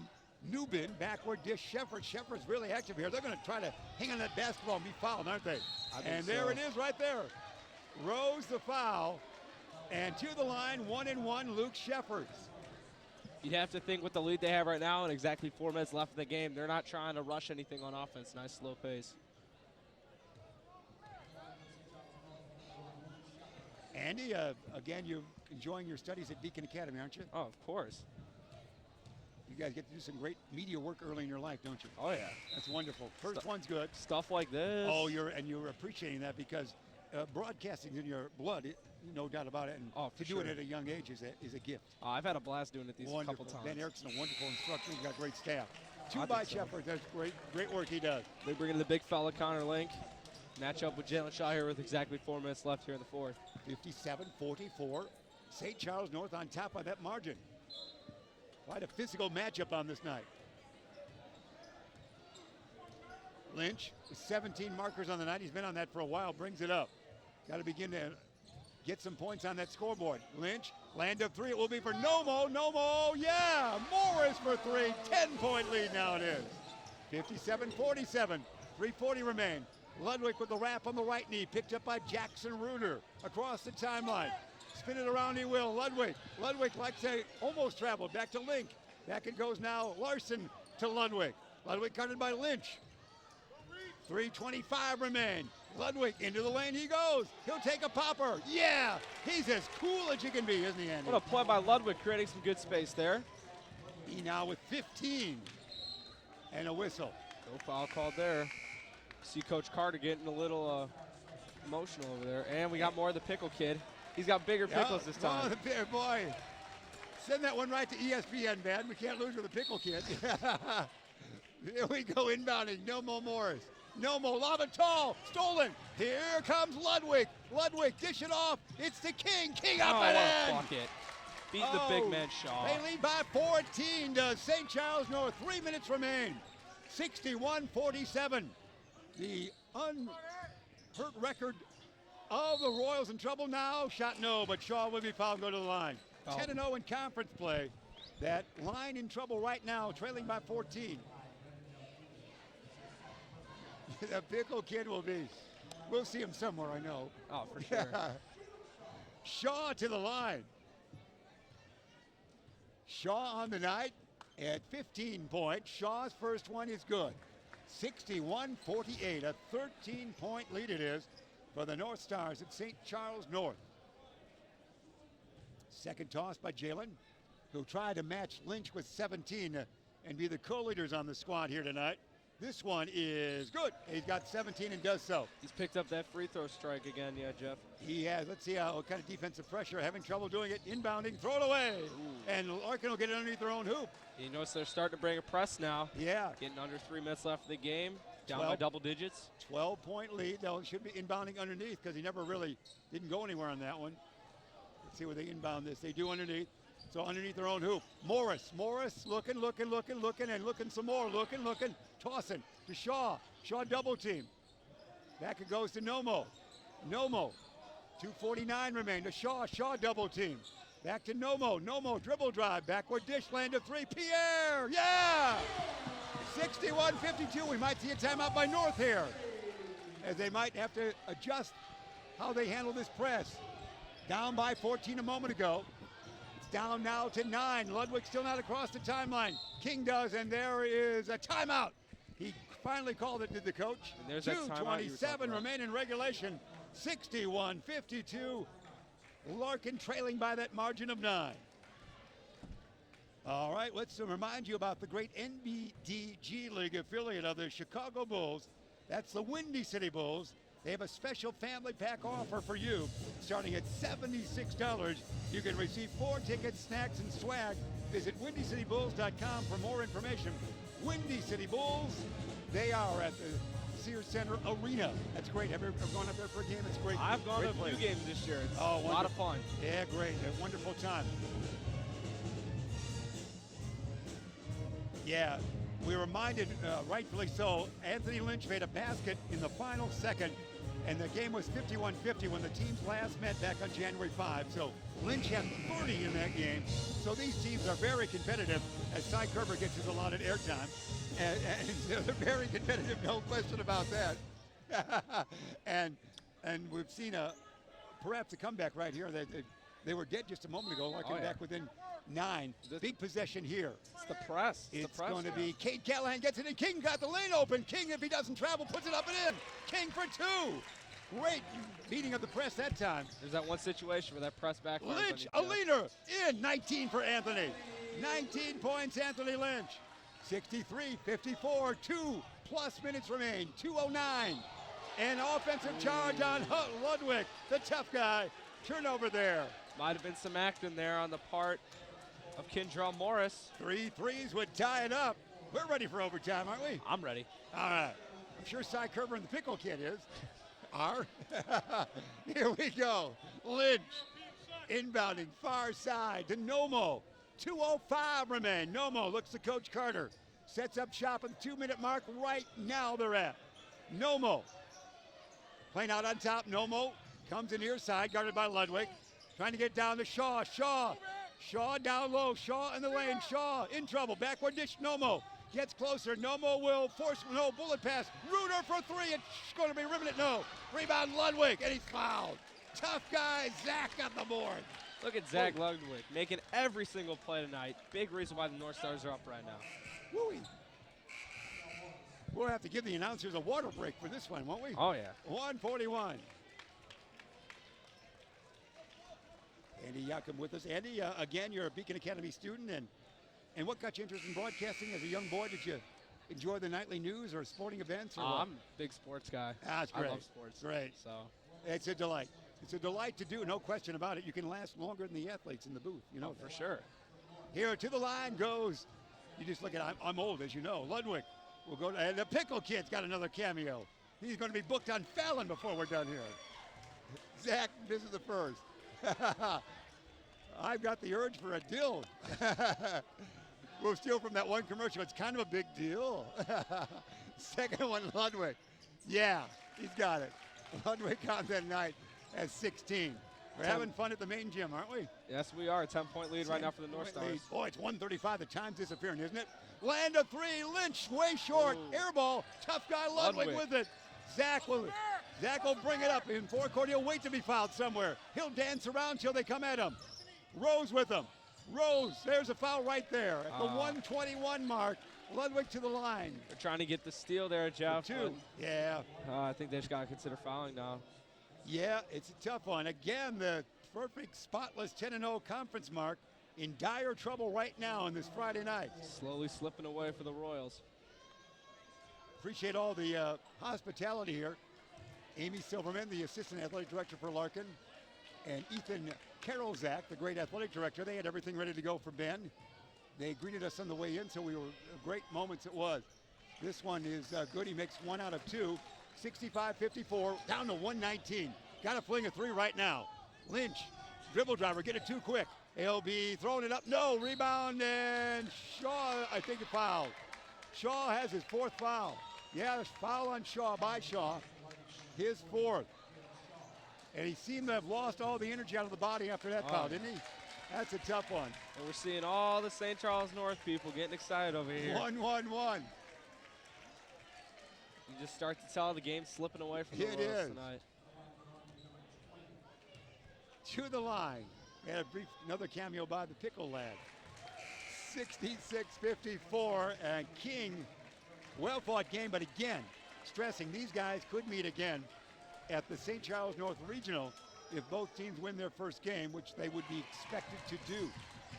Newbin, backward dish Sheffers. Sheffers really active here. They're going to try to hang on that basketball and be fouled, aren't they? And there it is right there. Rose the foul. And to the line, 1-1, Luke Sheffers. You'd have to think with the lead they have right now and exactly 4 minutes left in the game, they're not trying to rush anything on offense. Nice slow pace. Andy, again, you're enjoying your studies at Beacon Academy, aren't you? Oh, of course. You guys get to do some great media work early in your life, don't you? Oh, yeah. That's wonderful. First one's good. Stuff like this. Oh, you're appreciating that because broadcasting's in your blood, no doubt about it. And to do it at a young age is a gift. I've had a blast doing it these couple times. Ben Erickson, a wonderful instructor. He's got great staff. Two by Shepard. That's great work he does. They bring in the big fella, Connor Link. Match up with Jalen Shaw here with exactly 4 minutes left here in the fourth. 57-44. St. Charles North on top by that margin. Quite a physical matchup on this night. Lynch with 17 markers on the night. He's been on that for a while, brings it up. Got to begin to get some points on that scoreboard. Lynch, land of three. It will be for Nomo. Nomo, yeah! Morris for three. 10-point lead now it is. 57-47. 3:40 remain. Ludwig with the wrap on the right knee. Picked up by Jackson Reuter across the timeline. Spin it around he will. Ludwig like to almost traveled. Back to Link. Back it goes now. Larson to Ludwig. Ludwig covered by Lynch. 3:25 remain. Ludwig into the lane he goes. He'll take a popper. Yeah, he's as cool as you can be, isn't he, Andy? What a play by Ludwig, creating some good space there. He now with 15 and a whistle. No foul called there. See Coach Carter getting a little emotional over there. And we got more of the pickle kid. He's got bigger pickles this time. Oh, boy. Send that one right to ESPN, man. We can't lose with the pickle kid. Here we go, inbounding. Nomo Morris. Nomo, lob it tall, stolen. Here comes Ludwig. Ludwig, dish it off. It's the King. King up and in. Bucket. Beat the big man Shaw. They lead by 14 to St. Charles North. 3 minutes remain. 61-47. The unhurt record of the Royals in trouble now. Shot no, but Shaw will be fouled, go to the line. 10-0 in conference play. That line in trouble right now, trailing by 14. The pickle kid will be. We'll see him somewhere, I know. Oh, for sure. Shaw to the line. Shaw on the night at 15 points. Shaw's first one is good. 61-48, a 13-point lead it is for the North Stars at St. Charles North. Second toss by Jalen, who tried to match Lynch with 17 and be the co-leaders on the squad here tonight. This one is good. He's got 17 and does so. He's picked up that free throw strike again, yeah, Jeff. He has. Let's see what kind of defensive pressure. Having trouble doing it. Inbounding, throw it away. Ooh. And Larkin will get it underneath their own hoop. You notice they're starting to bring a press now. Yeah. Getting under 3 minutes left of the game. Down by double digits. 12-point lead. Though it should be inbounding underneath because he never really didn't go anywhere on that one. Let's see where they inbound this. They do underneath. So underneath their own hoop. Morris looking, and looking some more. Looking, tossing to Shaw. Shaw double team. Back it goes to Nomo. 2:49 remain to Shaw. Shaw double team. Back to Nomo. Nomo dribble drive. Backward dish, land of three. Pierre, yeah! 61-52. We might see a timeout by North here, as they might have to adjust how they handle this press. Down by 14 a moment ago. It's down now to 9. Ludwig still not across the timeline. King does, and there is a timeout. He finally called it, did the coach. 2:27 remain in regulation. 61-52. Larkin trailing by that margin of 9. All right, let's remind you about the great NBDG League affiliate of the Chicago Bulls. That's the Windy City Bulls. They have a special family pack offer for you. Starting at $76, you can receive 4 tickets, snacks, and swag. Visit WindyCityBulls.com for more information. Windy City Bulls, they are at the Sears Center Arena. That's great. Have you ever gone up there for a game? It's great. I've gone to a few games this year. It's a lot of fun. Yeah, great. A wonderful time. Yeah, we were reminded, rightfully so, Anthony Lynch made a basket in the final second, and the game was 51-50 when the teams last met back on January 5. So Lynch had 30 in that game. So these teams are very competitive as Cy Kerber gets his allotted airtime. And they're very competitive, no question about that. and we've seen perhaps a comeback right here. They were dead just a moment ago. Larkin back within 9. Big possession here. It's the press. It's going to be Cade Callahan gets it, and King got the lane open. King, if he doesn't travel, puts it up and in. King for 2. Great beating of the press that time. There's that one situation where that press back. Lynch, a leader, in 19 for Anthony. 19 points, Anthony Lynch. 63-54, 2+ minutes remain, 2:09. An offensive charge on Ludwig, the tough guy. Turnover there. Might have been some acting there on the part of Kendrell Morris. 3 threes would tie it up. We're ready for overtime, aren't we? I'm ready. All right. I'm sure Cy Kerber and the Pickle Kid is. Are. Here we go. Lynch inbounding far side to Nomo. 2:05 remain. Nomo looks to Coach Carter. Sets up shop at the 2-minute mark. Right now they're at. Nomo playing out on top. Nomo comes in near side, guarded by Ludwig. Trying to get down to Shaw. Shaw down low. Shaw in the lane. Shaw in trouble. Backward dish. Nomo gets closer. Nomo will force no bullet pass. Reuter for three. It's going to be riveted. No. Rebound Ludwig, and he's fouled. Tough guy. Zach got the board. Look at Zach Ludwig making every single play tonight. Big reason why the North Stars are up right now. Woo-wee. We'll have to give the announcers a water break for this one, won't we? Oh, yeah. 141. Andy Jachim with us. Andy, again, you're a Beacon Academy student, and what got you interested in broadcasting as a young boy? Did you enjoy the nightly news or sporting events? Or I'm a big sports guy. That's great. I love sports. Great. So it's a delight. It's a delight to do, no question about it. You can last longer than the athletes in the booth, you know. for sure. Here to the line goes, you just look at, I'm old, as you know. Ludwig will go to, and the Pickle Kid's got another cameo. He's going to be booked on Fallon before we're done here. Zach, this is the first. I've got the urge for a dill. We'll steal from that one commercial. It's kind of a big deal. Second one, Ludwig. Yeah, he's got it. Ludwig on that night at 16. We're having fun at the main gym, aren't we? Yes, we are. 10-point lead right now for the North Stars. Boy, it's 135. The time's disappearing, isn't it? Land of three. Lynch way short. Air ball. Tough guy Ludwig with it. Zach will bring it up in forecourt. He'll wait to be fouled somewhere. He'll dance around till they come at him. Rose with him. Rose, there's a foul right there at the 121 mark. Ludwig to the line. They're trying to get the steal there, Jeff. Two. Yeah. I think they just got to consider fouling now. Yeah, it's a tough one. Again, the perfect spotless 10-0 conference mark in dire trouble right now on this Friday night. Slowly slipping away for the Royals. Appreciate all the hospitality here. Amy Silverman, the assistant athletic director for Larkin, and Ethan Karolzak, the great athletic director. They had everything ready to go for Ben. They greeted us on the way in, so we were great moments it was. This one is good. He makes 1 out of 2. 65-54, down to 119. Got to fling a three right now. Lynch, dribble driver, get it too quick. LB throwing it up, no, rebound, and Shaw, I think, a foul. Shaw has his fourth foul. Yeah, there's foul on Shaw by Shaw, his fourth. And he seemed to have lost all the energy out of the body after that foul, didn't he? That's a tough one. And we're seeing all the St. Charles North people getting excited over here. 1-1-1. You just start to tell the game's slipping away from the Royals tonight. To the line. And another cameo by the Pickle Lad. 66-54, and King, well-fought game, but again, stressing these guys could meet again at the St. Charles North Regional if both teams win their first game, which they would be expected to do.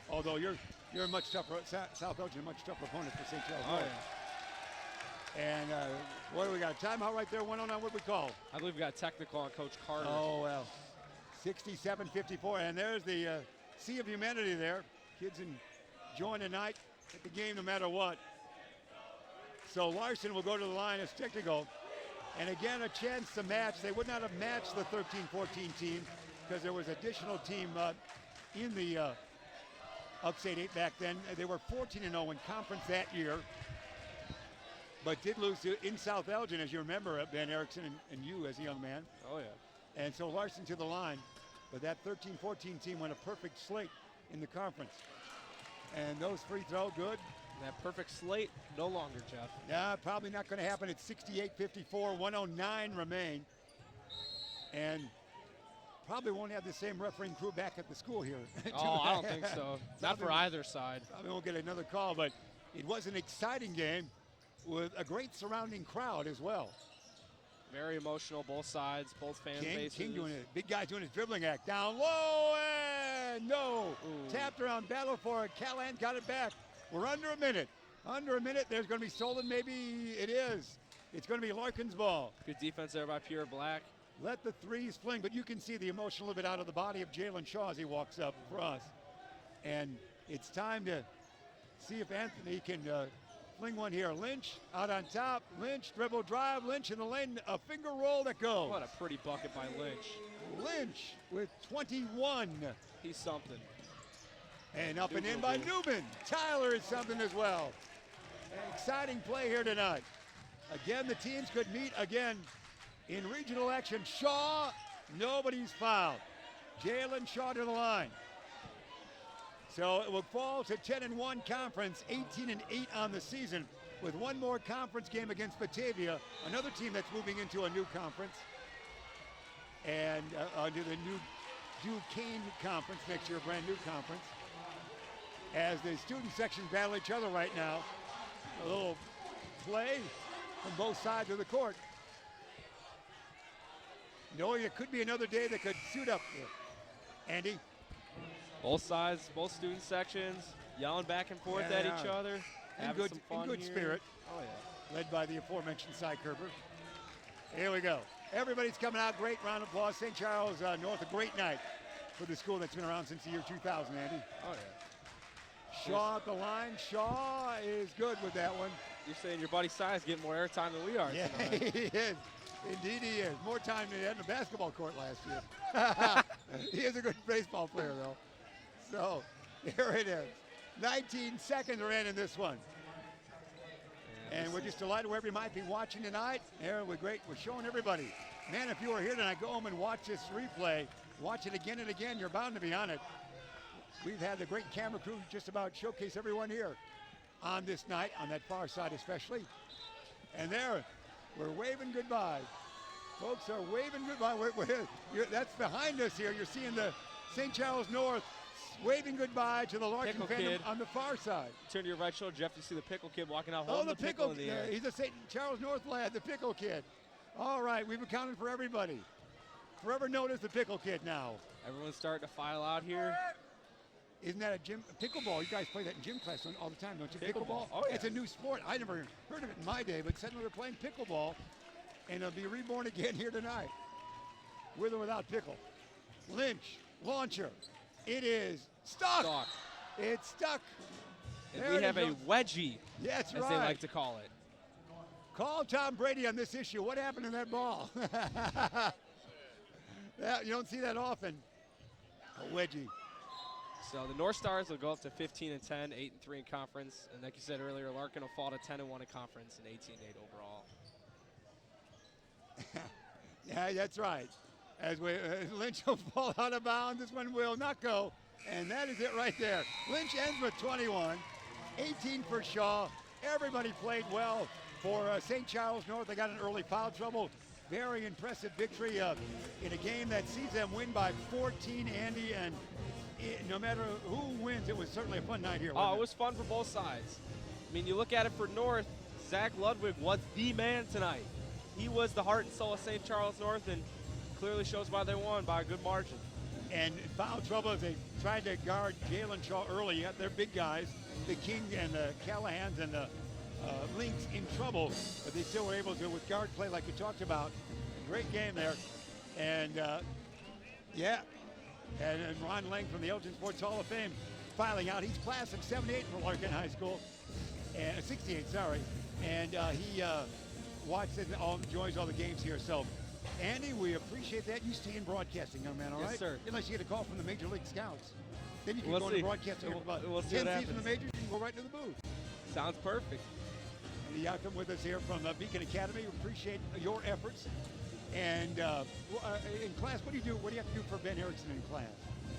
Although you're a much tougher, South Elgin, a much tougher opponent for St. Charles North. Yeah. And what do we got? A timeout right there, 109, what we call? I believe we got technical on Coach Carter. Oh, well. 67-54, and there's the sea of humanity there. Kids enjoying the night at the game no matter what. So Larson will go to the line as technical. And again, a chance to match. They would not have matched the 13-14 team because there was additional team in the Upstate 8 back then. They were 14-0 in conference that year, but did lose in South Elgin, as you remember, Ben Erickson and you as a young man. Oh, yeah. And so Larson to the line. But that 13-14 team went a perfect slate in the conference. And those free throw, good. That perfect slate, no longer, Jeff. Yeah, probably not going to happen. It's 68-54, 109 remain. And probably won't have the same refereeing crew back at the school here. Oh, I don't think so. Not for either side. Probably won't get another call, but it was an exciting game with a great surrounding crowd as well. Very emotional, both sides, both fan bases. King doing it. Big guy doing his dribbling act. Down low and no. Ooh. Tapped around, battle for it. Callahan got it back. We're under a minute. Under a minute. There's going to be stolen. Maybe it is. It's going to be Larkin's ball. Good defense there by Pure Black. Let the threes fling, but you can see the emotion a little bit out of the body of Jalen Shaw as he walks up for us. And it's time to see if Anthony can fling one here. Lynch out on top. Lynch, dribble drive. Lynch in the lane. A finger roll that goes. What a pretty bucket by Lynch. Lynch with 21. He's something. And up and in by Newman. Tyler is something as well. An exciting play here tonight. Again, the teams could meet again in regional action. Shaw, nobody's fouled. Jalen Shaw to the line. So it will fall to 10-1 conference, 18-8 on the season, with one more conference game against Batavia, another team that's moving into a new conference, and under the new Duquesne Conference next year, a brand new conference. As the student sections battle each other right now, a little play from both sides of the court. Knowing it could be another day that could suit up here. Andy? Both sides, both student sections, yelling back and forth at each other. In good spirit. Oh, yeah. Led by the aforementioned Cy Kerber. Here we go. Everybody's coming out. Great round of applause. St. Charles North, a great night for the school that's been around since the year 2000, Andy. Oh, yeah. Shaw at the line. Shaw is good with that one. You're saying your buddy Cy's getting more airtime than we are Yeah, tonight. he is. Indeed he is. More time than he had in the basketball court last year. He is a good baseball player, though. So, here it is. 19 seconds are in this one. And we're just delighted wherever you might be watching tonight. Here, we're great. We're showing everybody. Man, if you were here tonight, go home and watch this replay. Watch it again and again. You're bound to be on it. We've had the great camera crew just about showcase everyone here on this night, on that far side especially. And there, we're waving goodbye. Folks are waving goodbye. That's behind us here. You're seeing the St. Charles North waving goodbye to the Larkin Pickle fandom kid. on the far side. Turn to your right shoulder, Jeff. You see the pickle kid walking out Oh, holding the pickle in the air. He's a St. Charles North lad, the pickle kid. All right, we've accounted for everybody. Forever known as the pickle kid now. Everyone's starting to file out here. Isn't that a gym pickleball? You guys play that in gym class all the time, don't you? Pickleball. Oh, yeah. It's a new sport. I never heard of it in my day, but suddenly they're playing pickleball, and it'll be reborn again here tonight, with or without pickle. Lynch, launcher. It is stuck. It's stuck. And There we it have is. a wedgie, That's as right. they like to call it. Call Tom Brady on this issue. What happened to that ball? You don't see that often. A wedgie. So the Northstars will go up to 15-10, 8-3 in conference, and like you said earlier, Larkin will fall to 10-1 in conference and 18-8 overall. Yeah, that's right. As Lynch will fall out of bounds, this one will not go, and that is it right there. Lynch ends with 21, 18 for Shaw. Everybody played well for St. Charles North. They got an early foul trouble. Very impressive victory in a game that sees them win by 14, Andy, and no matter who wins, it was certainly a fun night here. Oh, it was fun for both sides. I mean, you look at it for North, Zach Ludwig was the man tonight. He was the heart and soul of St. Charles North, and clearly shows why they won by a good margin. And foul trouble as they tried to guard Jalen Shaw early. Yet they're big guys, the King and the Callahans and the Lynx in trouble, but they still were able to with guard play like we talked about. Great game there. And yeah, and Ron Lang from the Elgin Sports Hall of Fame filing out. He's class of 78 for Larkin High School, and 68, sorry. And he watches and enjoys all the games here. So, Andy, we appreciate that. You stay in broadcasting, young man, all right? Yes, sir. Unless you get a call from the Major League Scouts. Then you can We'll go see. into broadcasting for about We'll see 10 what seasons in the happens. Majors. You can go right to the booth. Sounds perfect. Jachim with us here from Beacon Academy. We appreciate your efforts. And in class, what do you do? What do you have to do for Ben Erickson in class?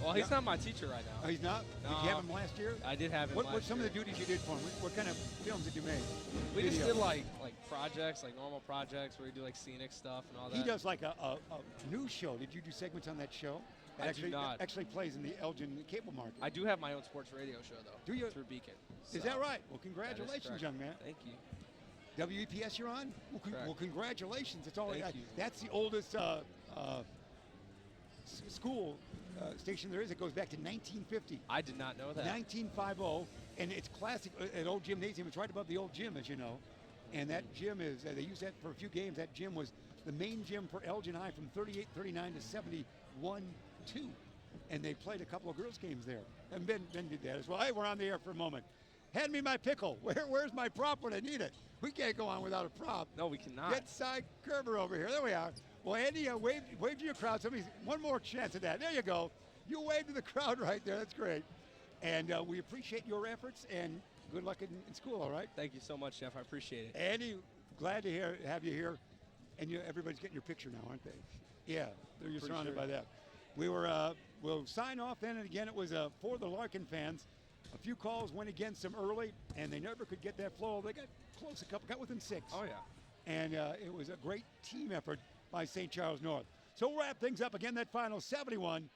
Well, he's not my teacher right now. Oh, he's not? Did you have him last year? I did have him What last some year. of the duties you did for him? What kind of films did you make? We just Video? did like projects, like normal projects where we do like scenic stuff and all that. He does like a news show. Did you do segments on that show? I do not. Actually plays in the Elgin cable market. I do have my own sports radio show though. Do you? Through Beacon. Is So, that right? Well, that is congratulations, correct. young man. Thank you. WEPS you're on? Well, congratulations. It's all. Thank you. That's the oldest school station there is. It goes back to 1950. I did not know that. 1950, and it's classic. An old gymnasium. It's right above the old gym, as you know. And that gym is, they used that for a few games. That gym was the main gym for Elgin High from 38-39 to 71-2. And they played a couple of girls' games there. And Ben did that as well. Hey, we're on the air for a moment. hand me my pickle. Where's my prop when I need it? We can't go on without a prop. No, we cannot. Get Cy Kerber over here. There we are. Well, Andy, wave to your crowd. One more chance at that. There you go. You wave to the crowd right there. That's great. And we appreciate your efforts, and good luck in school, all right? Thank you so much, Jeff. I appreciate it. Andy, glad to have you here. And everybody's getting your picture now, aren't they? Yeah, you're surrounded by that. We'll sign off then, and again, it was for the Larkin fans. A few calls went against them early, and they never could get that flow. They got close, got within 6. Oh, yeah. And it was a great team effort by St. Charles North. So we'll wrap things up again, that final 71-57.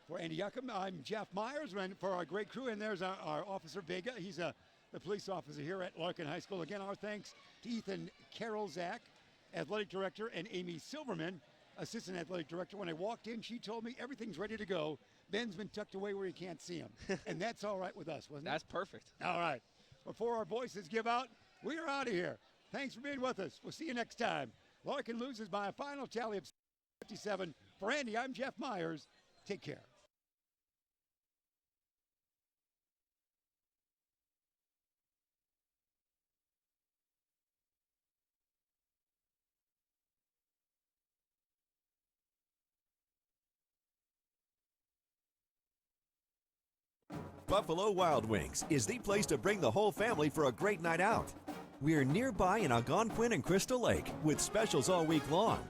For Andy Jachim, I'm Jeff Myers, and for our great crew, and there's our Officer Vega. He's the police officer here at Larkin High School. Again, our thanks to Ethan Carolzak, Athletic Director, and Amy Silverman, Assistant Athletic Director. When I walked in, she told me everything's ready to go. Ben's been tucked away where you can't see him. And that's all right with us, wasn't it? That's perfect. All right. Before our voices give out, we are out of here. Thanks for being with us. We'll see you next time. Larkin loses by a final tally of 57. For Andy, I'm Jeff Myers. Take care. Buffalo Wild Wings is the place to bring the whole family for a great night out. We're nearby in Algonquin and Crystal Lake with specials all week long.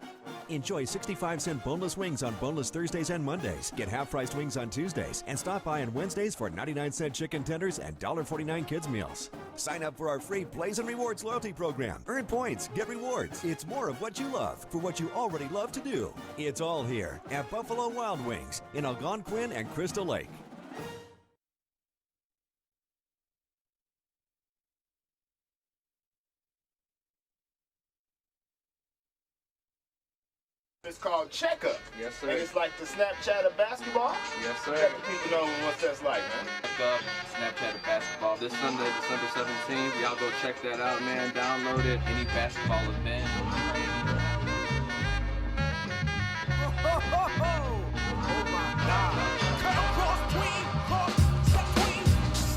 Enjoy 65-cent boneless wings on boneless Thursdays and Mondays. Get half-priced wings on Tuesdays. And stop by on Wednesdays for 99-cent chicken tenders and $1.49 kids meals. Sign up for our free Blaze and Rewards loyalty program. Earn points, get rewards. It's more of what you love for what you already love to do. It's all here at Buffalo Wild Wings in Algonquin and Crystal Lake. It's called Checkup. Yes, sir. And it's like the Snapchat of basketball. Yes, sir. Let the people know what that's like, man. Check up Snapchat of basketball this Sunday, December 17th. Y'all go check that out, man. Download it. Any basketball event. Oh my God. Cross queen, check queen,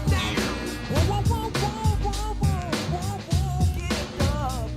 snap. Whoa, whoa, whoa, whoa, whoa, whoa, whoa, get up,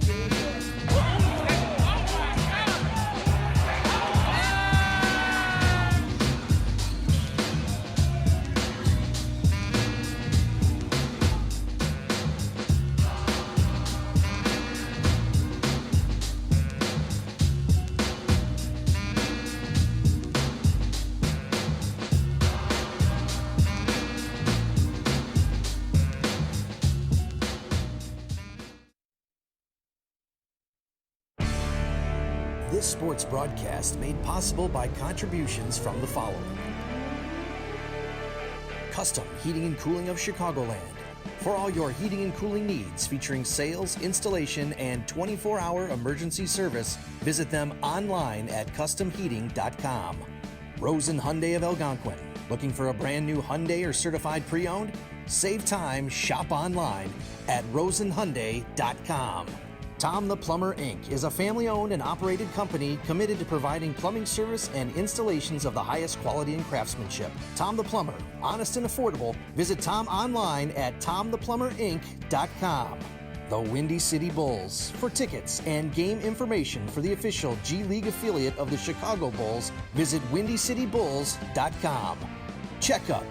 This sports broadcast made possible by contributions from the following: Custom Heating and Cooling of Chicagoland. For all your heating and cooling needs, featuring sales, installation, and 24-hour emergency service, visit them online at customheating.com. Rosen Hyundai of Algonquin. Looking for a brand new Hyundai or certified pre-owned? Save time, shop online at rosenhyundai.com. Tom the Plumber, Inc. is a family-owned and operated company committed to providing plumbing service and installations of the highest quality and craftsmanship. Tom the Plumber, honest and affordable. Visit Tom online at tomtheplumberinc.com. The Windy City Bulls. For tickets and game information for the official G League affiliate of the Chicago Bulls, visit windycitybulls.com. Checkup,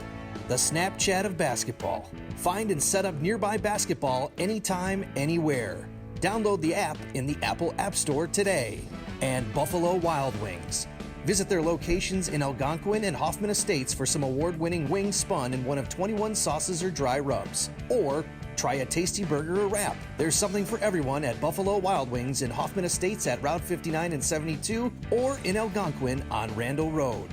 the Snapchat of basketball. Find and set up nearby basketball anytime, anywhere. Download the app in the Apple App Store today. And Buffalo Wild Wings. Visit their locations in Algonquin and Hoffman Estates for some award-winning wings spun in one of 21 sauces or dry rubs. Or try a tasty burger or wrap. There's something for everyone at Buffalo Wild Wings in Hoffman Estates at Route 59 and 72 or in Algonquin on Randall Road.